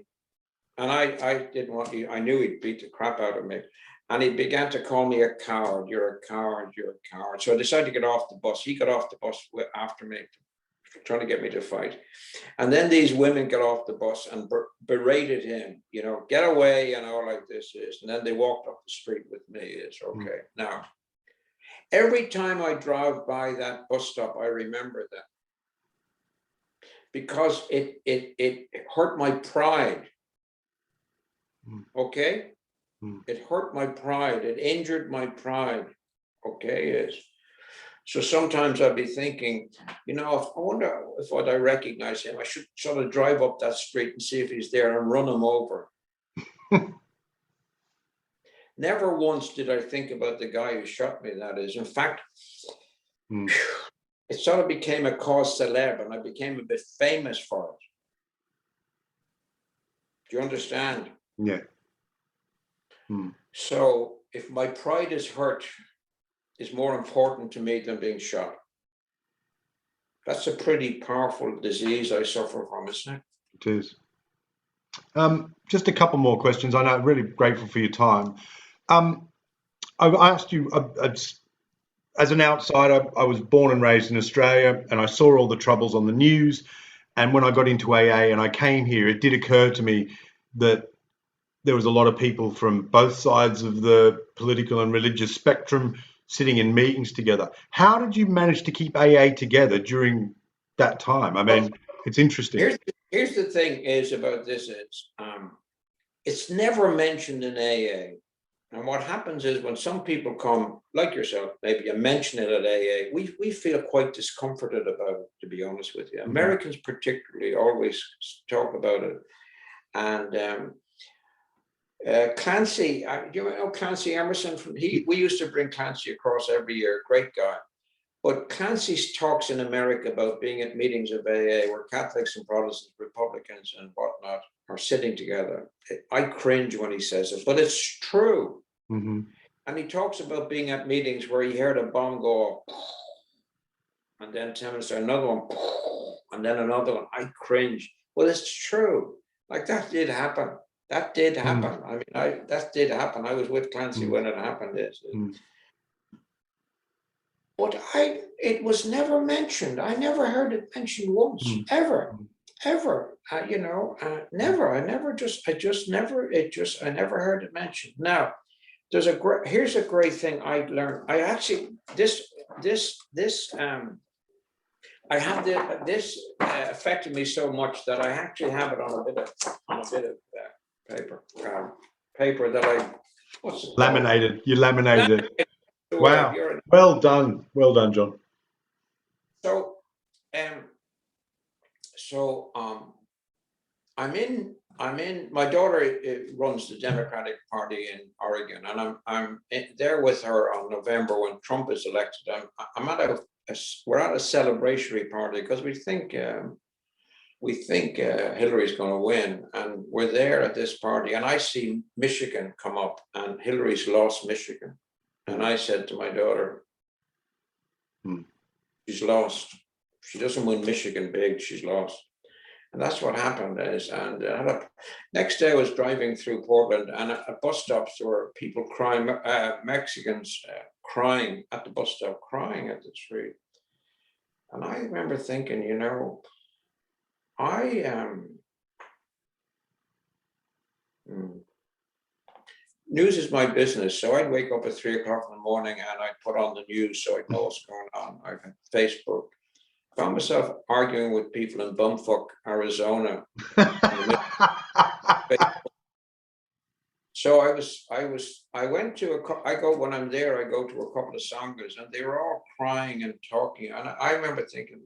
And I didn't want to, I knew he'd beat the crap out of me. And he began to call me a coward. You're a coward, you're a coward. So I decided to get off the bus. He got off the bus after me, trying to get me to fight. And then these women got off the bus and berated him, get away, like this is. And then they walked up the street with me. It's okay. Now, every time I drive by that bus stop, I remember that. Because it hurt my pride. Okay, it hurt my pride. It injured my pride. Okay, yes. So sometimes I'd be thinking, I wonder if I recognize him, I should sort of drive up that street and see if he's there and run him over. Never once did I think about the guy who shot me. That is, in fact, it sort of became a cause célèbre, and I became a bit famous for it. Do you understand? Yeah. So if my pride is hurt, is more important to me than being shot. That's a pretty powerful disease I suffer from, isn't it? It is. Just a couple more questions. I know I'm really grateful for your time. I've asked you, as an outsider, I was born and raised in Australia, and I saw all the troubles on the news. And when I got into AA and I came here, it did occur to me that there was a lot of people from both sides of the political and religious spectrum sitting in meetings together. How did you manage to keep AA together during that time? I mean, it's interesting. Here's the thing is about this is, it's never mentioned in AA. And what happens is when some people come, like yourself, maybe you mention it at AA, we feel quite discomforted about it, to be honest with you. Americans particularly always talk about it. And Clancy, you know Clancy Emerson? We used to bring Clancy across every year, great guy. But Clancy talks in America about being at meetings of AA where Catholics and Protestants, Republicans and whatnot are sitting together. I cringe when he says it, but it's true. And he talks about being at meetings where he heard a bomb go off, and then 10 minutes later, another one, and then another one. I cringe. Well, it's true. Like that did happen. That did happen. I mean, that did happen. I was with Clancy when it happened. But it was never mentioned. I never heard it mentioned once, ever. Never. I never heard it mentioned. Now, here's a great thing I learned. I actually, I have this affected me so much that I actually have it on a bit of paper, paper that I what's it called? Laminated. You laminated it. Well, Wow. Well done. Well done, John. So, I'm in. My daughter runs the Democratic Party in Oregon, and I'm there with her on November when Trump is elected. I'm at we're at a celebratory party because we think Hillary's going to win, and we're there at this party. And I see Michigan come up, and Hillary's lost Michigan, and I said to my daughter, she's lost. She doesn't win Michigan big, she's lost. And that's what happened is, and next day I was driving through Portland, and at bus stops there were people crying, Mexicans crying at the bus stop, crying at the street. And I remember thinking, you know, I news is my business. So I'd wake up at 3 o'clock in the morning and I'd put on the news so I'd know what's going on. I've had Facebook. Found myself arguing with people in bumfuck Arizona. So when I'm there, I go to a couple of sanghas, and they were all crying and talking. And I remember thinking,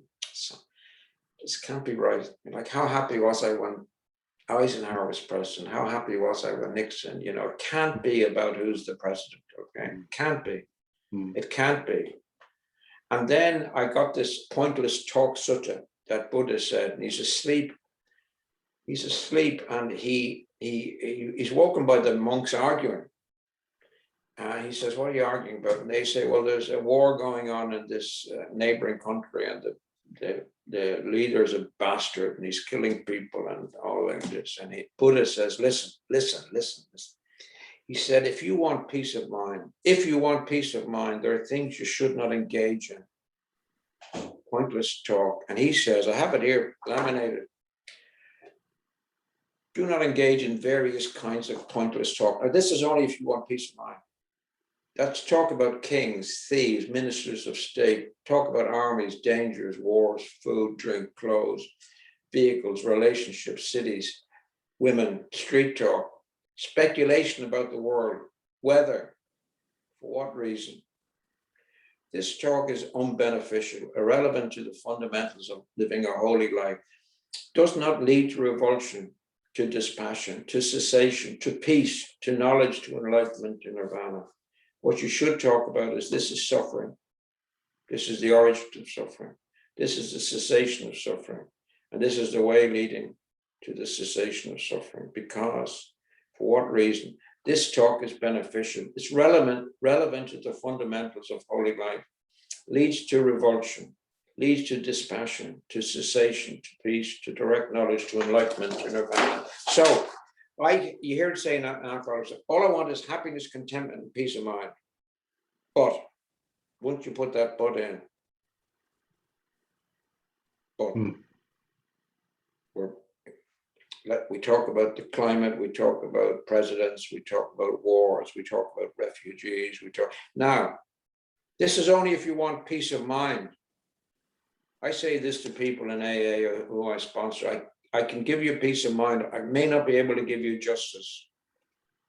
this can't be right. Like, how happy was I when Eisenhower was president? How happy was I when Nixon? You know, it can't be about who's the president, okay? It can't be. It can't be. And then I got this pointless talk sutta that Buddha said, and he's asleep. He's asleep, and he's woken by the monks arguing. He says, "What are you arguing about?" And they say, "Well, there's a war going on in this neighboring country, and the leader is a bastard, and he's killing people and all like this." And Buddha says, listen. He said, if you want peace of mind, there are things you should not engage in. Pointless talk. And he says, I have it here, laminated. Do not engage in various kinds of pointless talk. Now, this is only if you want peace of mind. That's talk about kings, thieves, ministers of state, talk about armies, dangers, wars, food, drink, clothes, vehicles, relationships, cities, women, street talk, speculation about the world, weather, for what reason? This talk is unbeneficial, irrelevant to the fundamentals of living a holy life, does not lead to revulsion, to dispassion, to cessation, to peace, to knowledge, to enlightenment, to nirvana. What you should talk about is this is suffering. This is the origin of suffering. This is the cessation of suffering. And this is the way leading to the cessation of suffering. Because, for what reason? This talk is beneficial. It's relevant to the fundamentals of holy life. Leads to revulsion, leads to dispassion, to cessation, to peace, to direct knowledge, to enlightenment, to nirvana. So, you hear it saying, all I want is happiness, contentment, and peace of mind. But, won't you put that but in? But, we talk about the climate, we talk about presidents, we talk about wars, we talk about refugees, now, this is only if you want peace of mind. I say this to people in AA who I sponsor. I can give you peace of mind. I may not be able to give you justice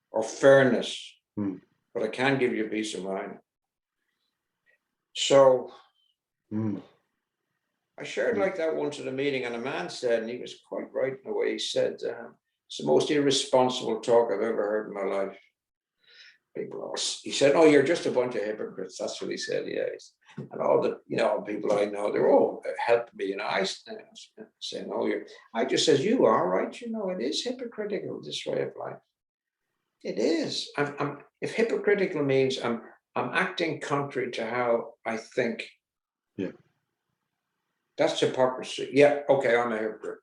or fairness, but I can give you peace of mind. So I shared like that once at a meeting, and a man said, and he was quite right in the way he said, it's the most irresponsible talk I've ever heard in my life. He said, "Oh, you're just a bunch of hypocrites." That's what he said. Yeah, and all the people I know, they're all helping me. I say, "No, I just says you are right. It is hypocritical, this way of life. It is. If hypocritical means I'm acting contrary to how I think. Yeah, that's hypocrisy. Yeah, okay, I'm a hypocrite.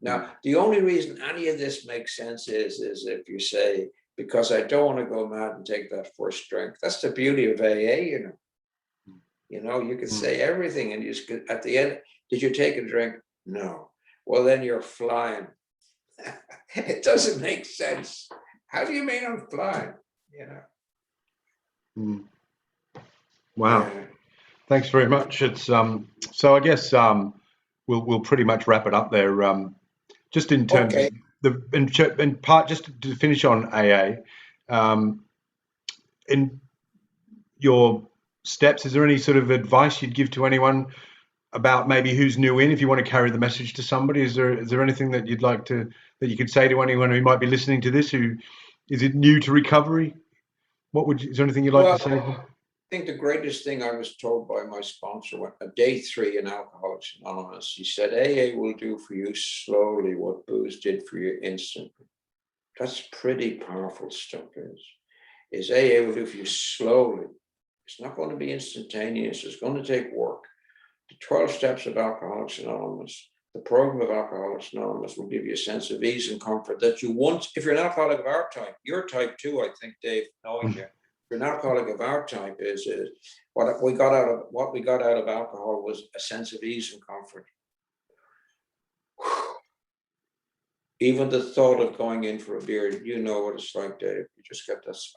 Now, the only reason any of this makes sense is if you say, because I don't want to go mad and take that first drink. That's the beauty of AA, you can say everything, and you just, at the end, did you take a drink? No. Well, then you're flying. It doesn't make sense. How do you mean I'm flying? Wow. Thanks very much. It's so I guess we'll pretty much wrap it up there. Just in terms of Okay. in part, just to finish on AA, in your steps, is there any sort of advice you'd give to anyone about maybe who's new in, if you want to carry the message to somebody? Is there anything that you'd like to, that you could say to anyone who might be listening to this, who is it new to recovery? Is there anything you'd like Well, to say? I think the greatest thing I was told by my sponsor when day 3 in Alcoholics Anonymous, he said, AA will do for you slowly what booze did for you instantly. That's pretty powerful stuff. Is AA will do for you slowly. It's not going to be instantaneous. It's going to take work. The 12 steps of Alcoholics Anonymous, the program of Alcoholics Anonymous will give you a sense of ease and comfort that you want. If you're an alcoholic of our type, you're type 2, I think, Dave, knowing you. If you're an alcoholic of our type, is what we got out of alcohol was a sense of ease and comfort. Even the thought of going in for a beer, you know what it's like, Dave. You just get this.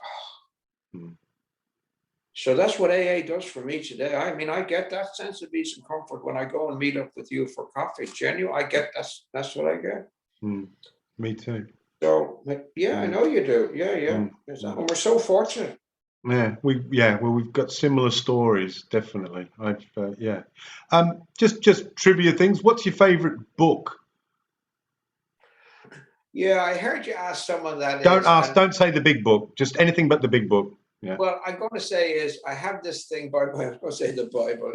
So that's what AA does for me today. I mean, I get that sense of ease and comfort when I go and meet up with you for coffee. Genuine, I get that's what I get. Me too. So yeah, I know you do. Yeah. And we're so fortunate. Well, we've got similar stories, definitely. Just trivia things. What's your favorite book? Yeah, I heard you ask someone that. Don't say the big book. Just anything but the big book. Yeah. Well, I'm going to say is I have this thing by. I was going to say the Bible.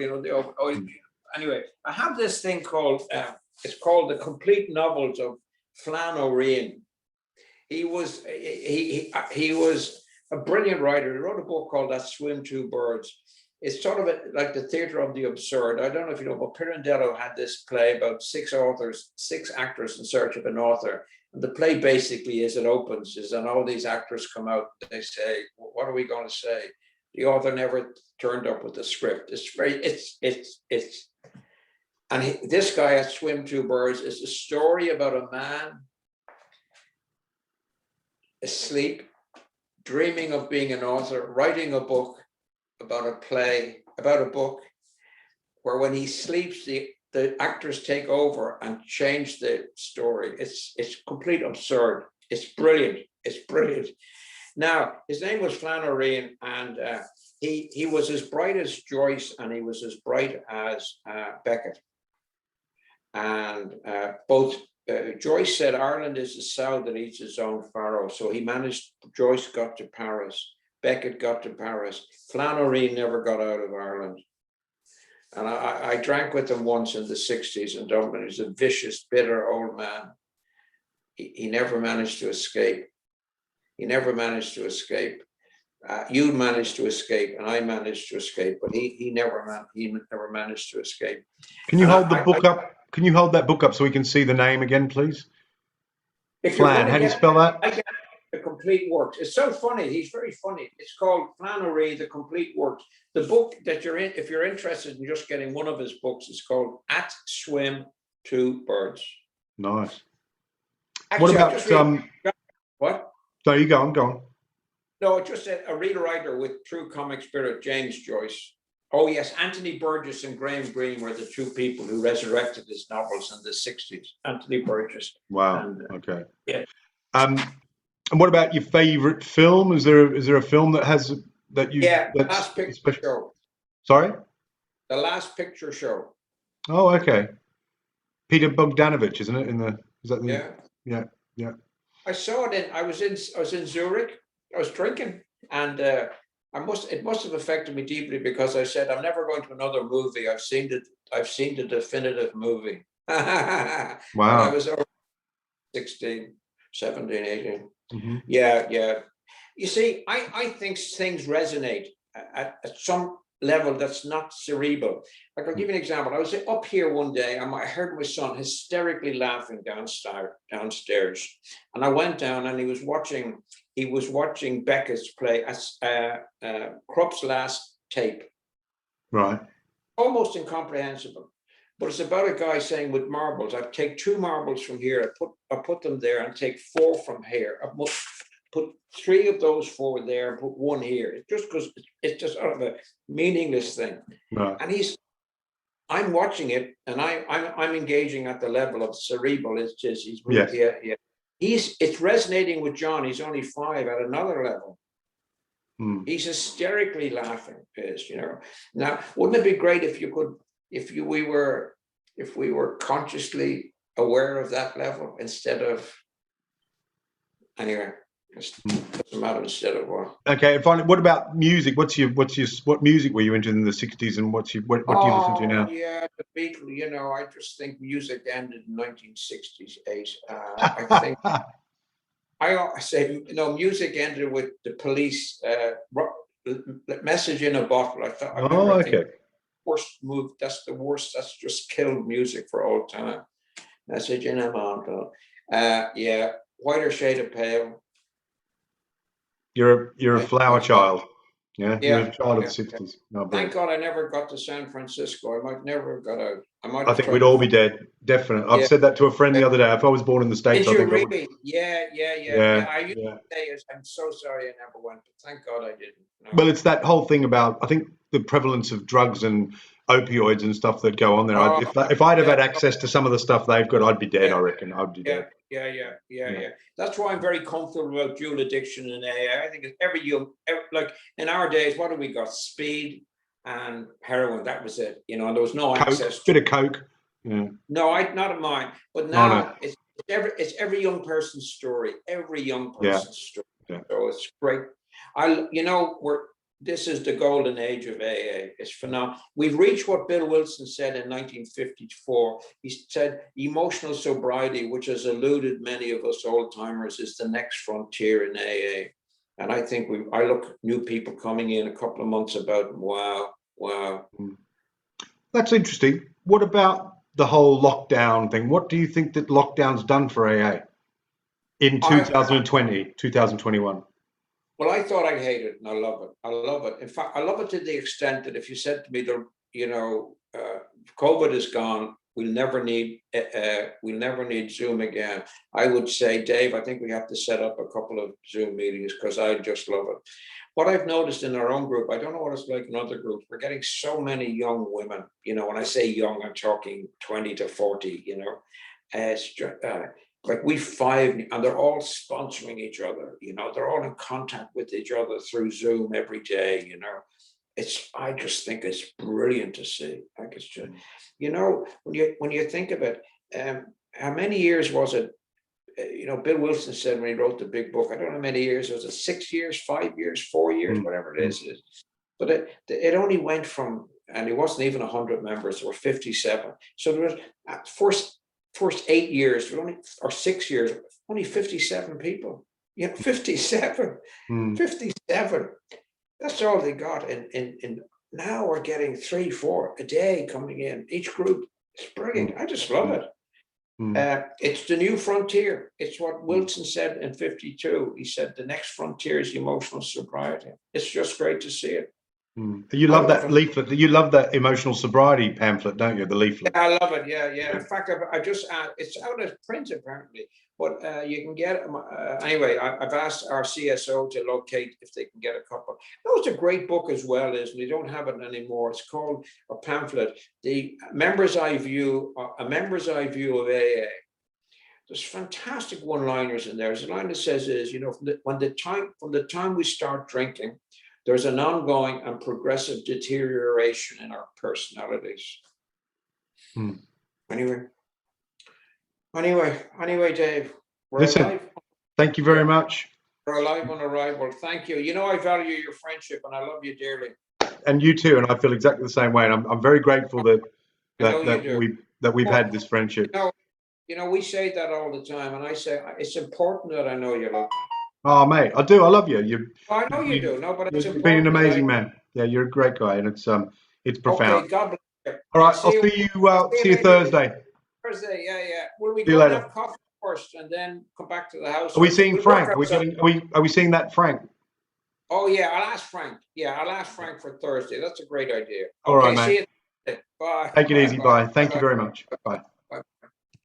Anyway, I have this thing called. It's called The Complete Novels of Flann O'Rian. He was a brilliant writer. He wrote a book called That Swim Two Birds. It's sort of like the theater of the absurd. I don't know if you know, but Pirandello had this play about 6 actors in search of an author. And the play basically is, it opens, and all these actors come out. They say, "What are we going to say?" The author never turned up with the script. This guy at Swim Two Birds is a story about a man asleep, dreaming of being an author, writing a book about a book where when he sleeps, the actors take over and change the story. It's complete absurd. It's brilliant. Now, his name was Flann O'Rian, and he was as bright as Joyce, and he was as bright as Beckett. And both Joyce said Ireland is the sow that eats its own farrow. So Joyce got to Paris, Beckett got to Paris. Flann O'Rian never got out of Ireland. And I drank with him once in the 60s in Dublin. He's a vicious, bitter old man. He never managed to escape. You managed to escape, and I managed to escape, but he never managed to escape. Can you hold the book up? Can you hold that book up so we can see the name again, please? Flann, how do you spell that? The Complete Works. It's so funny. He's very funny. It's called Flann O'Rian, The Complete Works. The book that you're in, if you're interested in just getting one of his books, is called At Swim Two Birds. Nice. Actually, what about what? No, you go on. Go on. No, just a real writer with true comic spirit, James Joyce. Oh yes, Anthony Burgess and Graham Greene were the two people who resurrected his novels in the 60s. Anthony Burgess. Wow. And, okay. Yeah. And what about your favorite film? Is there a film that has that you? Yeah, The Last Picture Show. Sorry. The Last Picture Show. Oh, okay. Peter Bogdanovich, isn't it? Is that the? Yeah. I saw it I was in Zurich. I was drinking, and it must have affected me deeply, because I said, I'm never going to another movie. I've seen the definitive movie. Wow. And I was over 16, 17, 18. Mm-hmm. Yeah. You see, I think things resonate at some level that's not cerebral. Like, I'll give you an example. I was up here one day, and I heard my son hysterically laughing downstairs. And I went down, and he was watching Beckett's play, Krupp's Last Tape. Right. Almost incomprehensible. But it's about a guy saying, with marbles, I take 2 marbles from here, I put them there, and take 4 from here. put 3 of those 4 there, put 1 here. It's just because it's just sort of a meaningless thing. Right. And I'm watching it, and I'm engaging at the level of cerebral. It's just Yes. yeah. It's resonating with John. He's only 5 at another level. He's hysterically laughing, you know. Now, wouldn't it be great if we were consciously aware of that level instead of, anyway, it doesn't matter instead of what. Okay, and finally, what about music? What music were you into in the 60s, and what do you listen to now? Yeah, the Beatles, you know, I just think music ended in 1968. I think I say, you know, music ended with the Police, Message in a Bottle. I remember, I think, worst move. That's the worst. That's just killed music for all time. Message in a Bottle. Yeah, Whiter Shade of Pale. You're a flower child. Yeah, you're Yeah, a child of the 60s. No, thank God I never got to San Francisco. I might never have got out. I think we'd all be dead. Definitely. I've said that to a friend the other day. If I was born in the States, Did I you think I would. really? Yeah. I used to say, I'm so sorry I never went, but thank God I didn't. No. Well, it's that whole thing about, I think, the prevalence of drugs and opioids and stuff that go on there. If I'd have had access to some of the stuff they've got, I'd be dead. I reckon I'd be dead. Yeah. That's why I'm very comfortable about dual addiction in AA. I think it's like in our days, what have we got? Speed and heroin. That was it. You know, and there was no access. Bit of coke. Yeah. No, not of mine. But now it's every young person's story. Every young person's story. Yeah. So it's great. This is the golden age of AA. It's phenomenal. We've reached what Bill Wilson said in 1954. He said emotional sobriety, which has eluded many of us old timers, is the next frontier in AA. And I think I look at new people coming in a couple of months about, wow. That's interesting. What about the whole lockdown thing? What do you think that lockdown's done for AA in 2020, 2021? Well, I thought I hate it, and I love it. I love it. In fact, I love it to the extent that if you said to me, COVID is gone, we'll never need Zoom again, I would say, Dave, I think we have to set up a couple of Zoom meetings because I just love it. What I've noticed in our own group, I don't know what it's like in other groups, we're getting so many young women. You know, when I say young, I'm talking 20 to 40, you know. It's just, like we 5, and they're all sponsoring each other, you know, they're all in contact with each other through Zoom every day, you know. I just think it's brilliant to see. Like it's just, you know, when you think of it, how many years was it? You know, Bill Wilson said when he wrote the big book, I don't know how many years, was it 6 years, 5 years, 4 years, whatever it is. But it only went from, and it wasn't even 100 members, there were 57. So there was at first 8 years, or 6 years, only 57 people. You know, 57. That's all they got. And now we're getting 3, 4 a day coming in. Each group is brilliant. I just love it. It's the new frontier. It's what Wilson said in 52. He said the next frontier is emotional sobriety. It's just great to see it. You love that leaflet. You love that emotional sobriety pamphlet, don't you? The leaflet. Yeah, I love it. Yeah. In fact, I just it's out of print apparently, but you can get it. Anyway, I've asked our CSO to locate if they can get a couple. No, it's a great book as well. We don't have it anymore. It's called a pamphlet, The Member's Eye View, A Member's Eye View of AA. There's fantastic one-liners in there. There's a line that says, you know, from the time we start drinking, there's an ongoing and progressive deterioration in our personalities. Anyway, Dave, we're alive. Thank you very much. We're alive on arrival. Thank you. You know, I value your friendship and I love you dearly. And you too. And I feel exactly the same way. And I'm very grateful that we've had this friendship. You know, we say that all the time, and I say it's important that I know you love me. Oh, mate, I do. I love you. I know you do. No, but it's you've been an amazing man. Yeah, you're a great guy, and it's profound. Okay, God bless you. All right, I'll see you Thursday. Thursday, yeah. Will we go and have coffee first, and then come back to the house? Are we seeing Frank? Are we seeing that Frank? Oh yeah, I'll ask Frank. Yeah, I'll ask Frank for Thursday. That's a great idea. All right, mate. See you. Bye. Take it easy. Bye. Thank you very much. Bye.